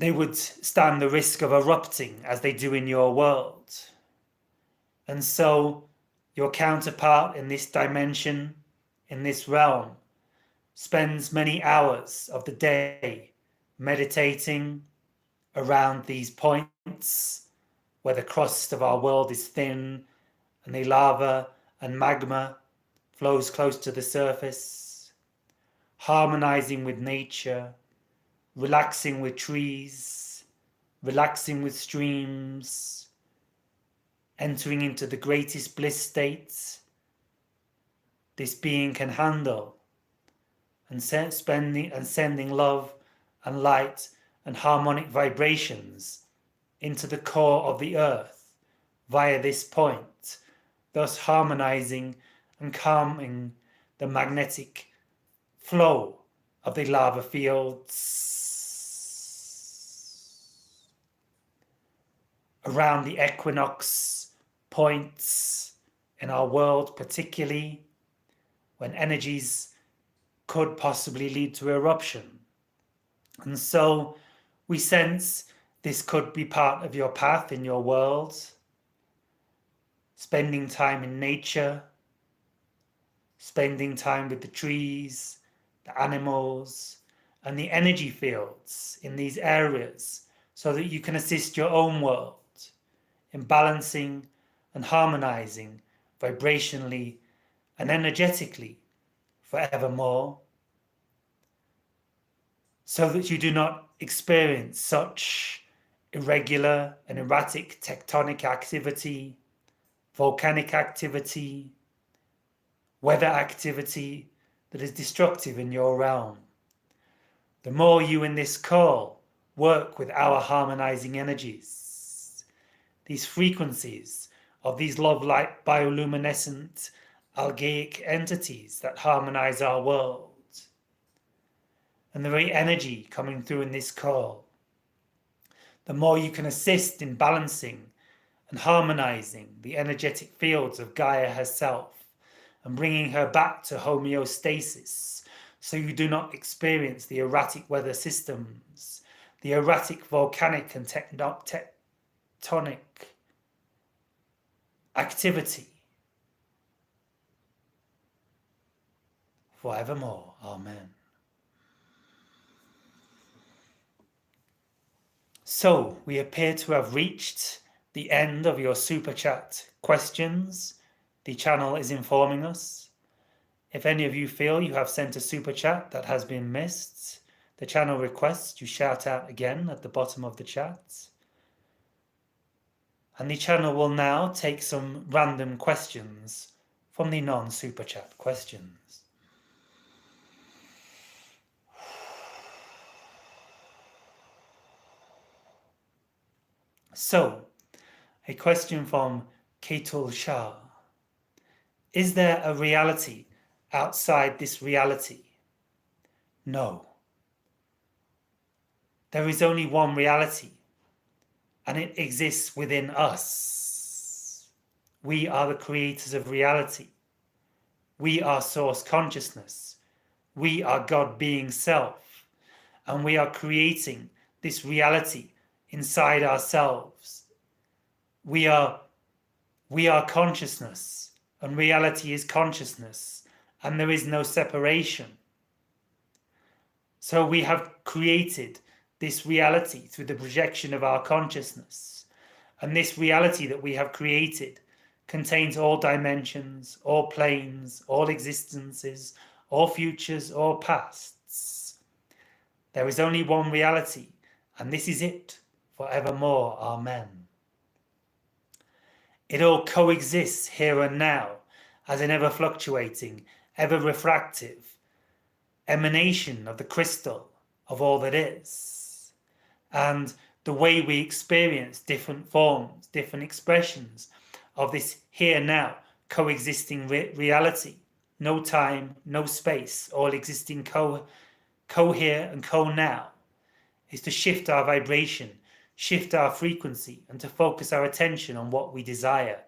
they would stand the risk of erupting as they do in your world. And so your counterpart in this dimension, in this realm, spends many hours of the day meditating around these points where the crust of our world is thin and the lava and magma flows close to the surface, harmonizing with nature, relaxing with trees, relaxing with streams, entering into the greatest bliss states this being can handle, and sending love and light and harmonic vibrations into the core of the earth via this point, thus harmonizing and calming the magnetic flow of the lava fields around the equinox points in our world, particularly when energies could possibly lead to eruption. And so we sense this could be part of your path in your world, spending time in nature, spending time with the trees, the animals, and the energy fields in these areas so that you can assist your own world in balancing and harmonizing vibrationally and energetically forevermore, so that you do not experience such irregular and erratic tectonic activity, volcanic activity, weather activity that is destructive in your realm. The more you in this call work with our harmonizing energies, these frequencies of these love-light bioluminescent algaic entities that harmonize our world, and the very energy coming through in this call, the more you can assist in balancing and harmonizing the energetic fields of Gaia herself and bringing her back to homeostasis, so you do not experience the erratic weather systems, the erratic volcanic and tectonic activity forevermore. Amen. So we appear to have reached the end of your super chat questions. The channel is informing us. If any of you feel you have sent a super chat that has been missed, the channel requests you shout out again at the bottom of the chat. And the channel will now take some random questions from the non-super chat questions. So, a question from Ketul Shah. Is there a reality outside this reality? No. There is only one reality, and it exists within us. We are the creators of reality. We are source consciousness. We are God being self, and we are creating this reality inside ourselves. We are consciousness, and reality is consciousness, and there is no separation. So we have created this reality through the projection of our consciousness, and this reality that we have created contains all dimensions, all planes, all existences, all futures, all pasts. There is only one reality, and this is it forevermore. Amen. It all coexists here and now as an ever-fluctuating, ever-refractive emanation of the crystal of all that is. And the way we experience different forms, different expressions of this here now coexisting reality, no time, no space, all existing co-here and co-now, is to shift our vibration, shift our frequency, and to focus our attention on what we desire.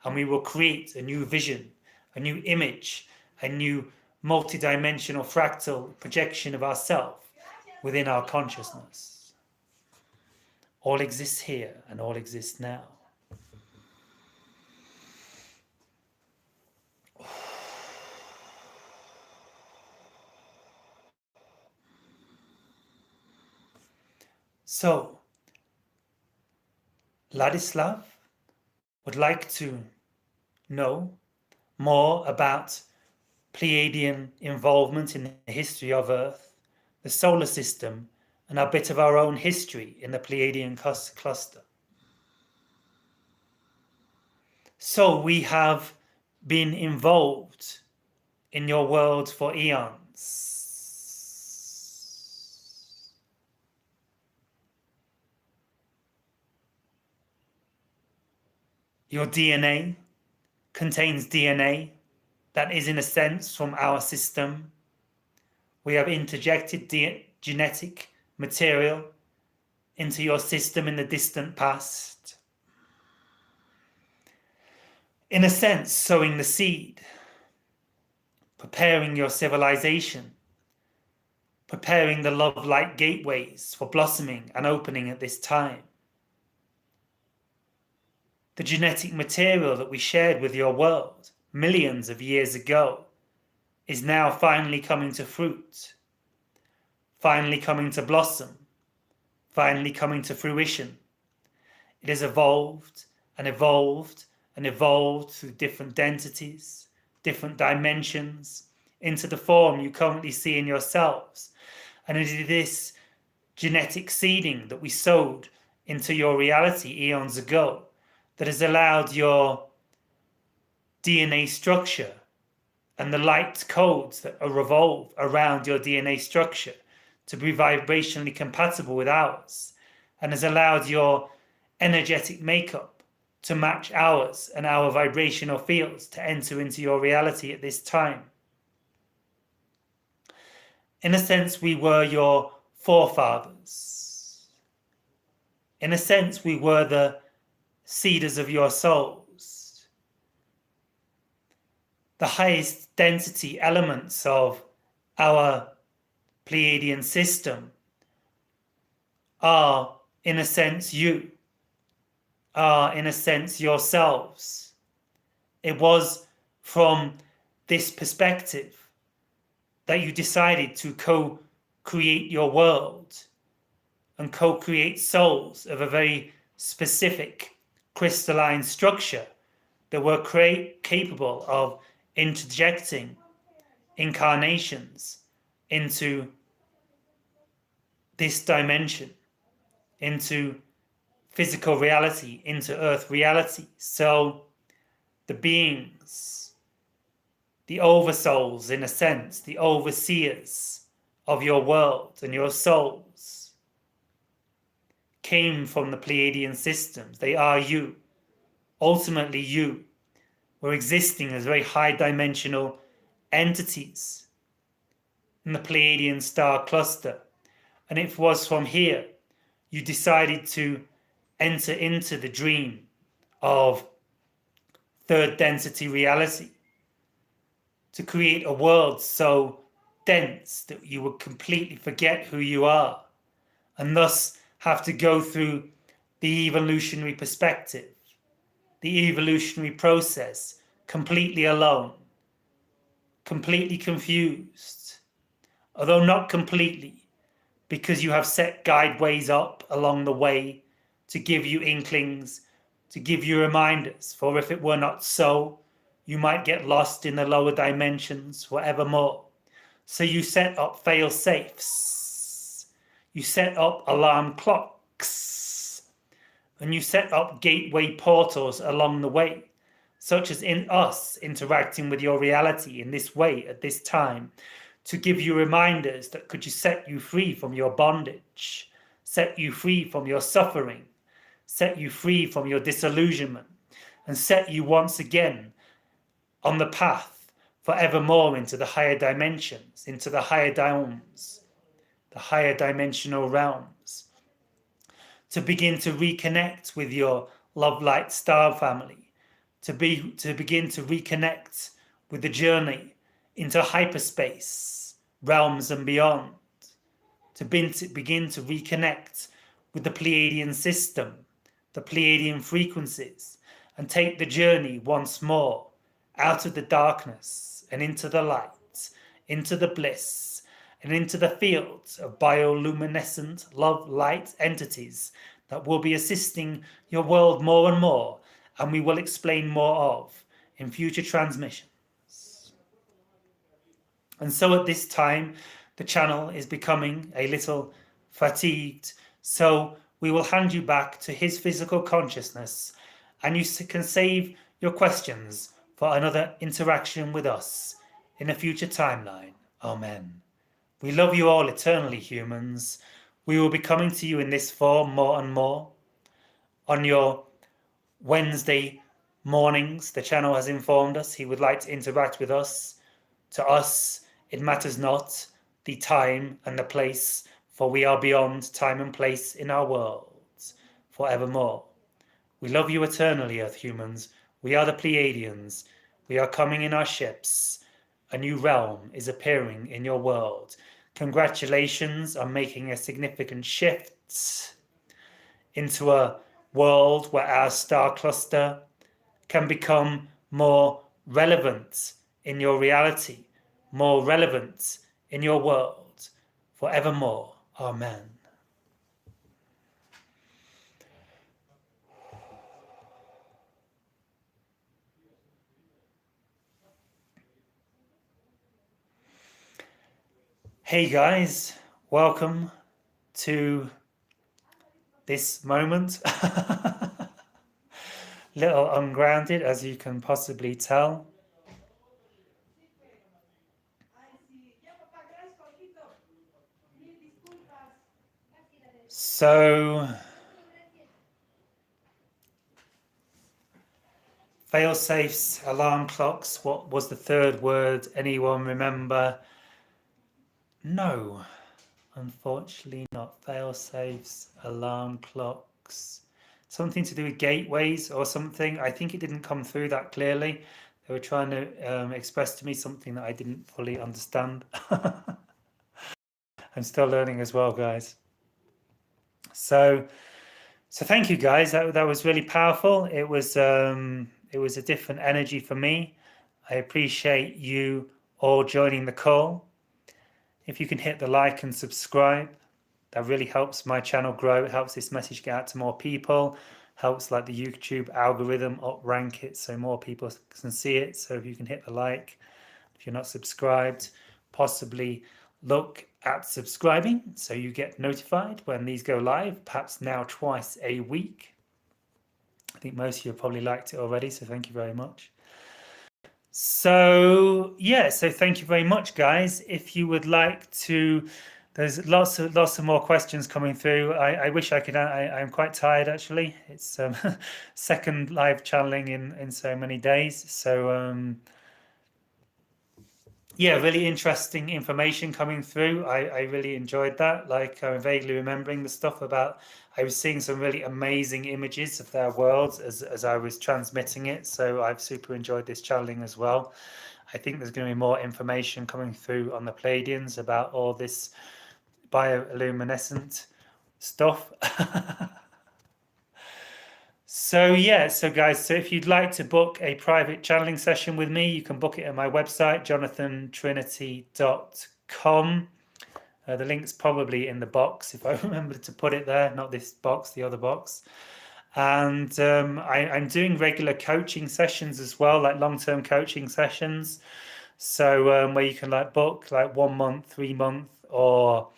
And we will create a new vision, a new image, a new multidimensional fractal projection of ourselves within our consciousness. All exists here and all exists now. So, Ladislav would like to know more about Pleiadian involvement in the history of Earth, the solar system, and a bit of our own history in the Pleiadian cluster. So we have been involved in your world for eons. Your DNA contains DNA that is in a sense from our system. We have interjected genetic material into your system in the distant past. In a sense, sowing the seed, preparing your civilization, preparing the love-light gateways for blossoming and opening at this time. The genetic material that we shared with your world millions of years ago is now finally coming to fruit, finally coming to blossom, finally coming to fruition. It has evolved and evolved and evolved through different densities, different dimensions, into the form you currently see in yourselves. And it is this genetic seeding that we sowed into your reality eons ago that has allowed your DNA structure and the light codes that revolve around your DNA structure to be vibrationally compatible with ours, and has allowed your energetic makeup to match ours and our vibrational fields to enter into your reality at this time. In a sense, we were your forefathers. In a sense, we were the seeders of your souls. The highest density elements of our Pleiadian system are, in a sense, you, are, in a sense, yourselves. It was from this perspective that you decided to co-create your world and co-create souls of a very specific crystalline structure that were capable of interjecting incarnations into this dimension, into physical reality, into earth reality. So the beings, the oversouls in a sense, the overseers of your world and your souls came from the Pleiadian systems. They are you. Ultimately, you were existing as very high dimensional entities in the Pleiadian star cluster. And it was from here you decided to enter into the dream of third density reality, to create a world so dense that you would completely forget who you are, and thus have to go through the evolutionary perspective, the evolutionary process, completely alone, completely confused, although not completely, because you have set guideways up along the way to give you inklings, to give you reminders, for if it were not so, you might get lost in the lower dimensions forevermore. So you set up fail safes, you set up alarm clocks, and you set up gateway portals along the way, such as in us interacting with your reality in this way at this time, to give you reminders that could you set you free from your bondage, set you free from your suffering, set you free from your disillusionment, and set you once again on the path forevermore into the higher dimensions, into the higher domes, the higher dimensional realms, to begin to reconnect with your love light star family, to begin to reconnect with the journey into hyperspace, realms and beyond, to begin to reconnect with the Pleiadian system, the Pleiadian frequencies, and take the journey once more out of the darkness and into the light, into the bliss, and into the fields of bioluminescent love light entities that will be assisting your world more and more, and we will explain more of in future transmissions. And so at this time, the channel is becoming a little fatigued, so we will hand you back to his physical consciousness, and you can save your questions for another interaction with us in a future timeline. Amen. We love you all eternally, humans. We will be coming to you in this form more and more. On your Wednesday mornings, the channel has informed us he would like to interact with us. To us, it matters not the time and the place, for we are beyond time and place in our worlds forevermore. We love you eternally, Earth humans. We are the Pleiadians. We are coming in our ships. A new realm is appearing in your world. Congratulations on making a significant shift into a world where our star cluster can become more relevant in your reality, more relevant in your world, forevermore. Amen. Hey guys, welcome to this moment. Little ungrounded, as you can possibly tell. So, fail-safes, alarm clocks, what was the third word? Anyone remember? No, unfortunately not. Fail-safes, alarm clocks. Something to do with gateways or something. I think it didn't come through that clearly. They were trying to express to me something that I didn't fully understand. I'm still learning as well, guys. So thank you, guys. That was really powerful. It was a different energy for me. I appreciate you all joining the call. If you can hit the like and subscribe, that really helps my channel grow. It helps this message get out to more people, helps like the YouTube algorithm up rank it so more people can see it. So if you can hit the like, if you're not subscribed, possibly look at subscribing so you get notified when these go live, perhaps now twice a week. I think most of you have probably liked it already, so thank you very much. So yeah, so thank you very much, guys. If you would like to, there's lots of more questions coming through. I wish I could. I'm quite tired actually. It's second live channeling in so many days. So yeah, really interesting information coming through. I really enjoyed that. Like I'm vaguely remembering the stuff about, I was seeing some really amazing images of their worlds as I was transmitting it. So I've super enjoyed this channeling as well. I think there's going to be more information coming through on the Pleiadians about all this bioluminescent stuff. So yeah, so guys, so if you'd like to book a private channeling session with me, you can book it at my website, jonathantrinity.com. The link's probably in the box if I remember to put it there, not this box, the other box. And I'm doing regular coaching sessions as well, like long-term coaching sessions. So where you can like book like 1 month, 3 month, or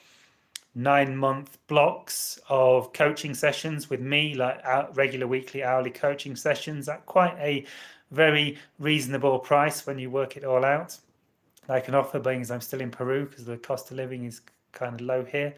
9-month blocks of coaching sessions with me, like regular weekly hourly coaching sessions at quite a very reasonable price when you work it all out. I can offer, because I'm still in Peru because the cost of living is kind of low here.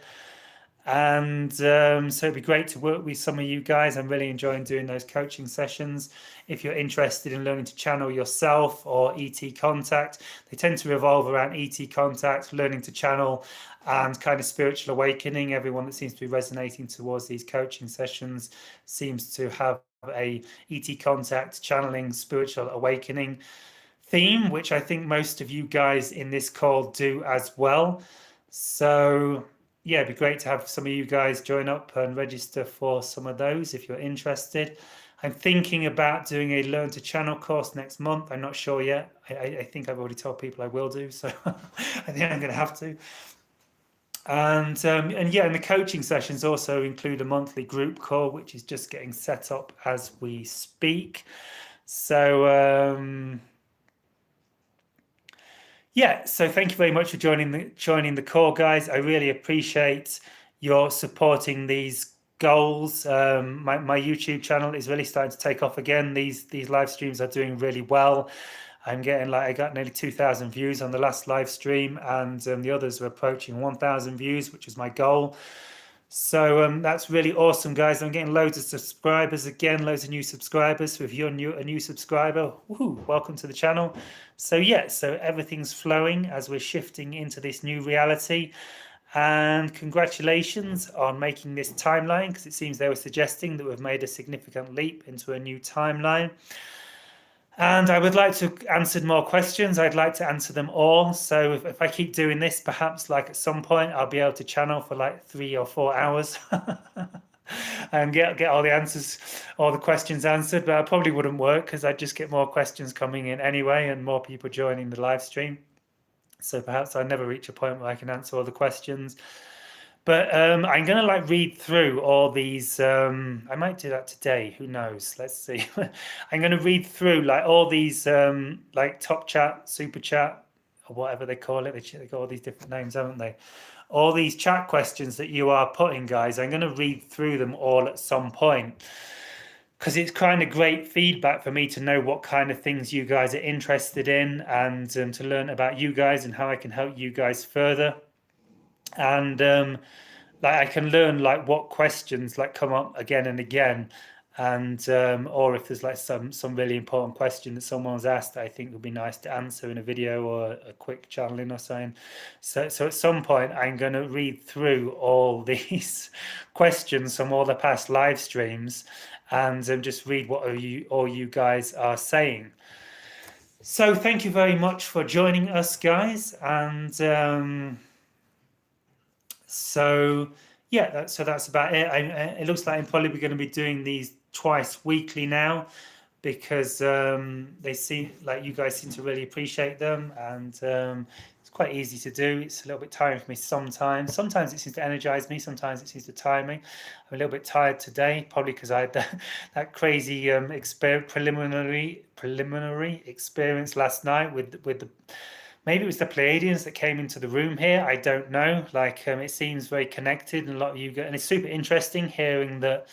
And so it'd be great to work with some of you guys. I'm really enjoying doing those coaching sessions. If you're interested in learning to channel yourself or ET contact, they tend to revolve around ET contact, learning to channel, and kind of spiritual awakening. Everyone that seems to be resonating towards these coaching sessions seems to have a ET contact, channeling, spiritual awakening theme, which I think most of you guys in this call do as well. So yeah, it'd be great to have some of you guys join up and register for some of those if you're interested. I'm thinking about doing a Learn to Channel course next month. I'm not sure yet. I think I've already told people I will do, so I think I'm going to have to. And yeah, and the coaching sessions also include a monthly group call, which is just getting set up as we speak. So yeah, so thank you very much for joining the call, guys. I really appreciate your supporting these goals. My YouTube channel is really starting to take off again. These live streams are doing really well. I'm getting I got nearly 2,000 views on the last live stream, and the others are approaching 1,000 views, which is my goal. So that's really awesome, guys. I'm getting loads of subscribers again, loads of new subscribers. So if you're a new subscriber, woohoo, welcome to the channel. So yeah, so everything's flowing as we're shifting into this new reality. And congratulations on making this timeline, because it seems they were suggesting that we've made a significant leap into a new timeline. And I would like to answer more questions. I'd like to answer them all. So if I keep doing this, perhaps at some point I'll be able to channel for 3 or 4 hours and get all the answers, all the questions answered. But it probably wouldn't work, because I'd just get more questions coming in anyway and more people joining the live stream. So perhaps I'll never reach a point where I can answer all the questions. But I'm going to read through all these. I might do that today. Who knows? Let's see. I'm going to read through all these top chat, super chat, or whatever they call it. They got all these different names, haven't they? All these chat questions that you are putting, guys. I'm going to read through them all at some point, because it's kind of great feedback for me to know what kind of things you guys are interested in, and to learn about you guys and how I can help you guys further. And I can learn what questions come up again and again, and or if there's some really important question that someone's asked that I think would be nice to answer in a video or a quick channeling or something. So at some point I'm going to read through all these questions from all the past live streams and just read what all you guys are saying. So thank you very much for joining us, guys. And so yeah, so that's about it. It looks like I'm probably going to be doing these twice weekly now, because they seem you guys seem to really appreciate them, and it's quite easy to do. It's a little bit tiring for me sometimes. Sometimes it seems to energize me, sometimes it seems to tire me. I'm a little bit tired today, probably because I had that crazy preliminary experience last night with the maybe it was the Pleiadians that came into the room here. I don't know. It seems very connected, and a lot of you and it's super interesting hearing that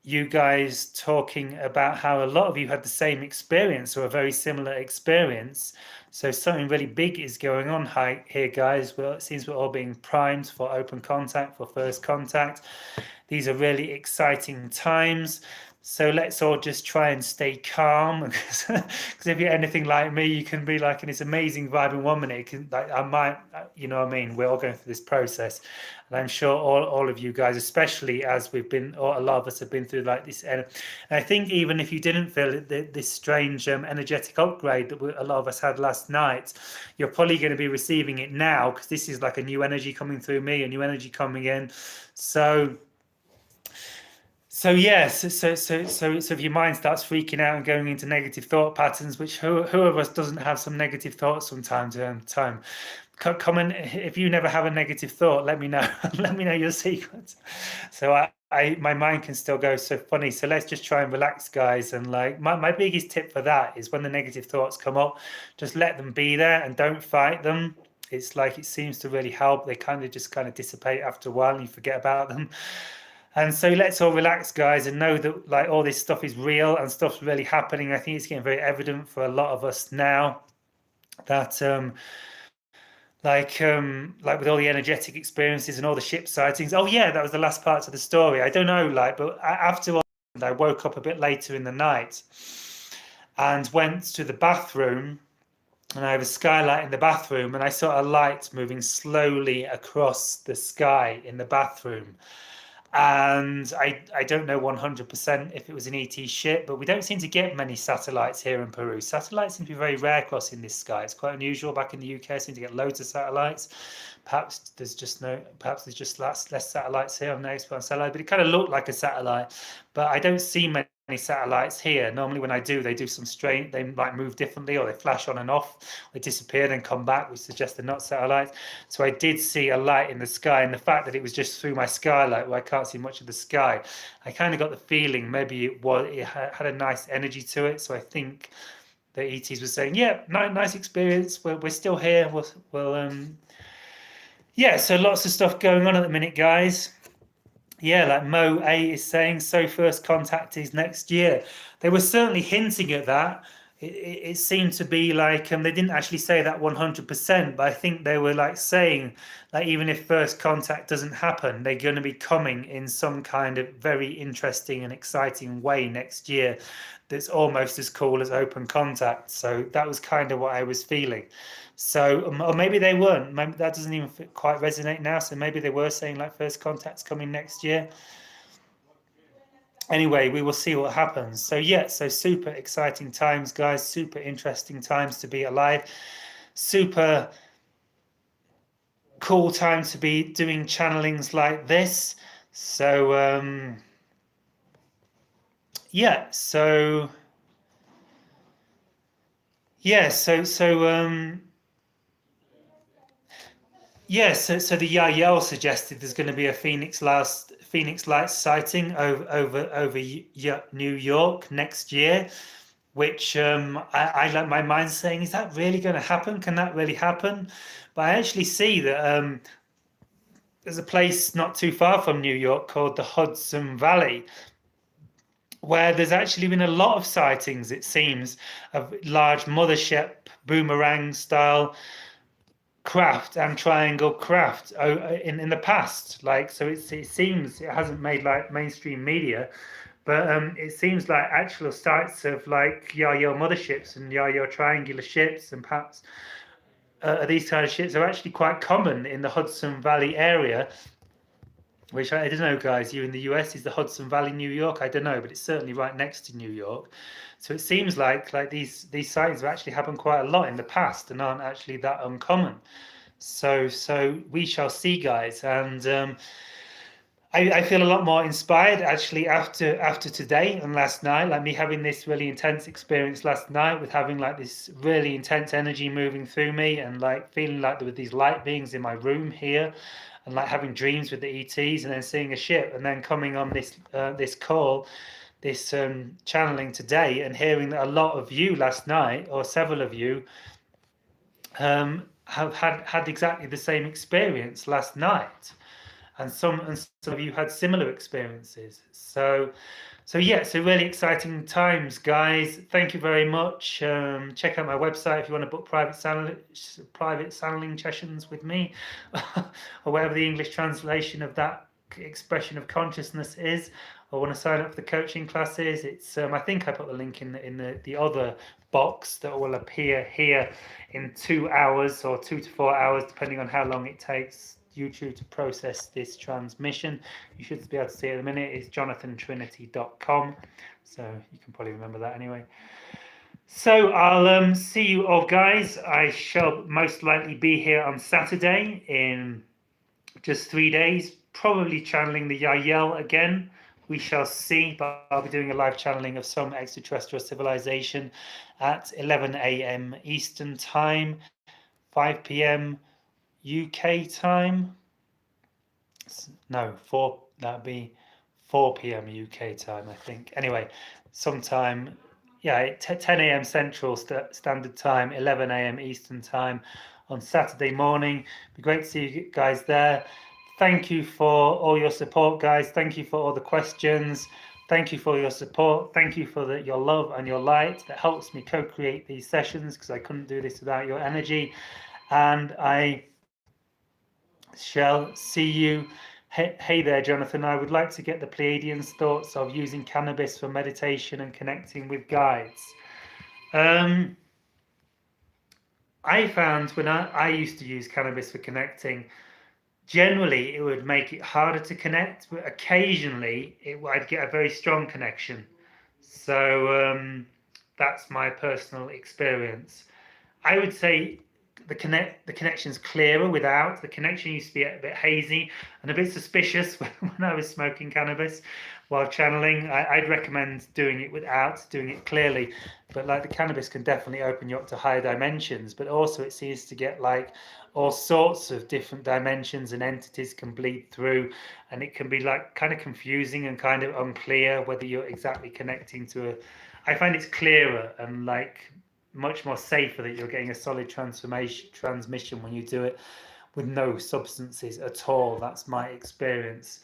you guys talking about how a lot of you had the same experience or a very similar experience. So something really big is going on here, guys. Well, it seems we're all being primed for open contact, for first contact. These are really exciting times. So let's all just try and stay calm, because if you're anything like me, you can be in this amazing vibe in 1 minute. I might, you know what I mean? We're all going through this process, and I'm sure all of you guys, especially as we've been, or a lot of us have been through this. And I think even if you didn't feel this strange energetic upgrade that a lot of us had last night, you're probably going to be receiving it now, because this is a new energy coming through me, a new energy coming in. So yes, so if your mind starts freaking out and going into negative thought patterns, which who of us doesn't have some negative thoughts from time to time? Comment if you never have a negative thought. Let me know. Let me know your secrets. So my mind can still go so funny. So let's just try and relax, guys. And my biggest tip for that is when the negative thoughts come up, just let them be there and don't fight them. It's it seems to really help. They kind of dissipate after a while, and you forget about them. And so let's all relax, guys, and know that all this stuff is real and stuff's really happening. I think it's getting very evident for a lot of us now that with all the energetic experiences and all the ship sightings. Oh yeah, that was the last part of the story. I don't know, but after all, I woke up a bit later in the night and went to the bathroom, and I have a skylight in the bathroom, and I saw a light moving slowly across the sky in the bathroom. And I don't know 100% if it was an ET ship, but we don't seem to get many satellites here in Peru. Satellites seem to be very rare crossing this sky. It's quite unusual. Back in the UK, I seem to get loads of satellites. Perhaps there's just less satellites here. I'm no expert on satellite, but it kind of looked like a satellite. But I don't see many satellites here. Normally when I do, they do some strange, they might move differently, or they flash on and off, they disappear then come back, which suggests they're not satellites. So I did see a light in the sky, and the fact that it was just through my skylight where I can't see much of the sky, I kind of got the feeling maybe it had a nice energy to it. So I think the ETs were saying, yeah, nice experience, we're still here, yeah, so lots of stuff going on at the minute, guys. Yeah, like Mo A is saying, so first contact is next year. They were certainly hinting at that. It seemed to be like they didn't actually say that 100%, but I think they were like saying like even if first contact doesn't happen, they're going to be coming in some kind of very interesting and exciting way next year that's almost as cool as open contact. So that was kind of what I was feeling. So, or maybe they weren't. Maybe that doesn't even quite resonate now. So maybe they were saying like first contact's coming next year. Anyway, we will see what happens. So yeah, so super exciting times, guys. Super interesting times to be alive. Super cool time to be doing channelings like this. So yeah, so yeah, so the Yael suggested there's going to be a Phoenix Lights sighting over New York next year, which I like my mind saying, is that really going to happen? Can that really happen? But I actually see that there's a place not too far from New York called the Hudson Valley, where there's actually been a lot of sightings, it seems, of large mothership boomerang style craft and triangle craft in the past. Like, so it seems it hasn't made like mainstream media, but it seems like actual sites of like Yayo motherships and Yayo triangular ships, and perhaps these kind of ships are actually quite common in the Hudson Valley area. Which I don't know, guys. You in the US, is the Hudson Valley New York? I don't know, but it's certainly right next to New York. So it seems like these sightings have actually happened quite a lot in the past and aren't actually that uncommon. So we shall see, guys. And I feel a lot more inspired actually after today and last night. Like me having this really intense experience last night with having like this really intense energy moving through me, and like feeling like there were these light beings in my room here, and like having dreams with the ETs, and then seeing a ship, and then coming on this call, this channeling today, and hearing that a lot of you last night, or several of you, have had exactly the same experience last night, and some of you had similar experiences. So yeah, so really exciting times, guys. Thank you very much. Check out my website if you want to book private channeling sessions with me, or whatever the English translation of that expression of consciousness is, or want to sign up for the coaching classes. It's I think I put the link in the other box that will appear here in 2 hours or 2 to 4 hours, depending on how long it takes YouTube to process this transmission. You should be able to see it in a minute. It's jonathantrinity.com, so you can probably remember that anyway. So I'll see you all, guys. I shall most likely be here on Saturday in just 3 days, probably channeling the Yael again. We shall see, but I'll be doing a live channeling of some extraterrestrial civilization at 11 a.m. Eastern Time, 5 p.m. UK time. No, that'd be 4 p.m. UK time, I think. Anyway, sometime, yeah, 10 a.m. Central Standard Time, 11 a.m. Eastern Time on Saturday morning. It'd be great to see you guys there. Thank you for all your support, guys. Thank you for all the questions. Thank you for your support. Thank you for your love and your light that helps me co-create these sessions, because I couldn't do this without your energy. And I shall see you. Hey there, Jonathan. I would like to get the Pleiadians' thoughts of using cannabis for meditation and connecting with guides. I found when I used to use cannabis for connecting, generally it would make it harder to connect, but occasionally I'd get a very strong connection. So that's my personal experience. I would say the connection's clearer without. The connection used to be a bit hazy and a bit suspicious when I was smoking cannabis while channeling. I'd recommend doing it without, doing it clearly. But like the cannabis can definitely open you up to higher dimensions, but also it seems to get like all sorts of different dimensions and entities can bleed through, and it can be like kind of confusing and kind of unclear whether you're exactly connecting to a. I find it's clearer and like much more safer that you're getting a solid transmission when you do it with no substances at all. That's my experience.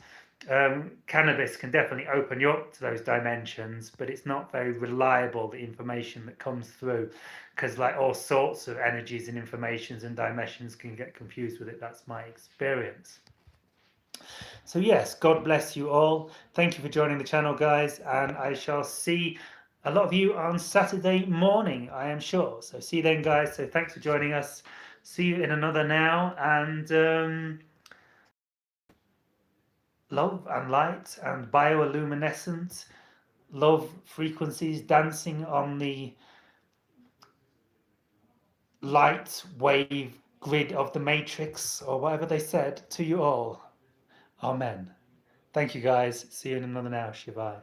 Cannabis can definitely open you up to those dimensions, but it's not very reliable, the information that comes through, because like all sorts of energies and informations and dimensions can get confused with it. That's my experience. So yes, God bless you all. Thank you for joining the channel, guys, and I shall see a lot of you on Saturday morning, I am sure. So see you then, guys. So thanks for joining us. See you in another now, and love and light and bioluminescent love frequencies dancing on the light wave grid of the matrix, or whatever they said, to you all. Amen. Thank you, guys. See you in another now. Shivai.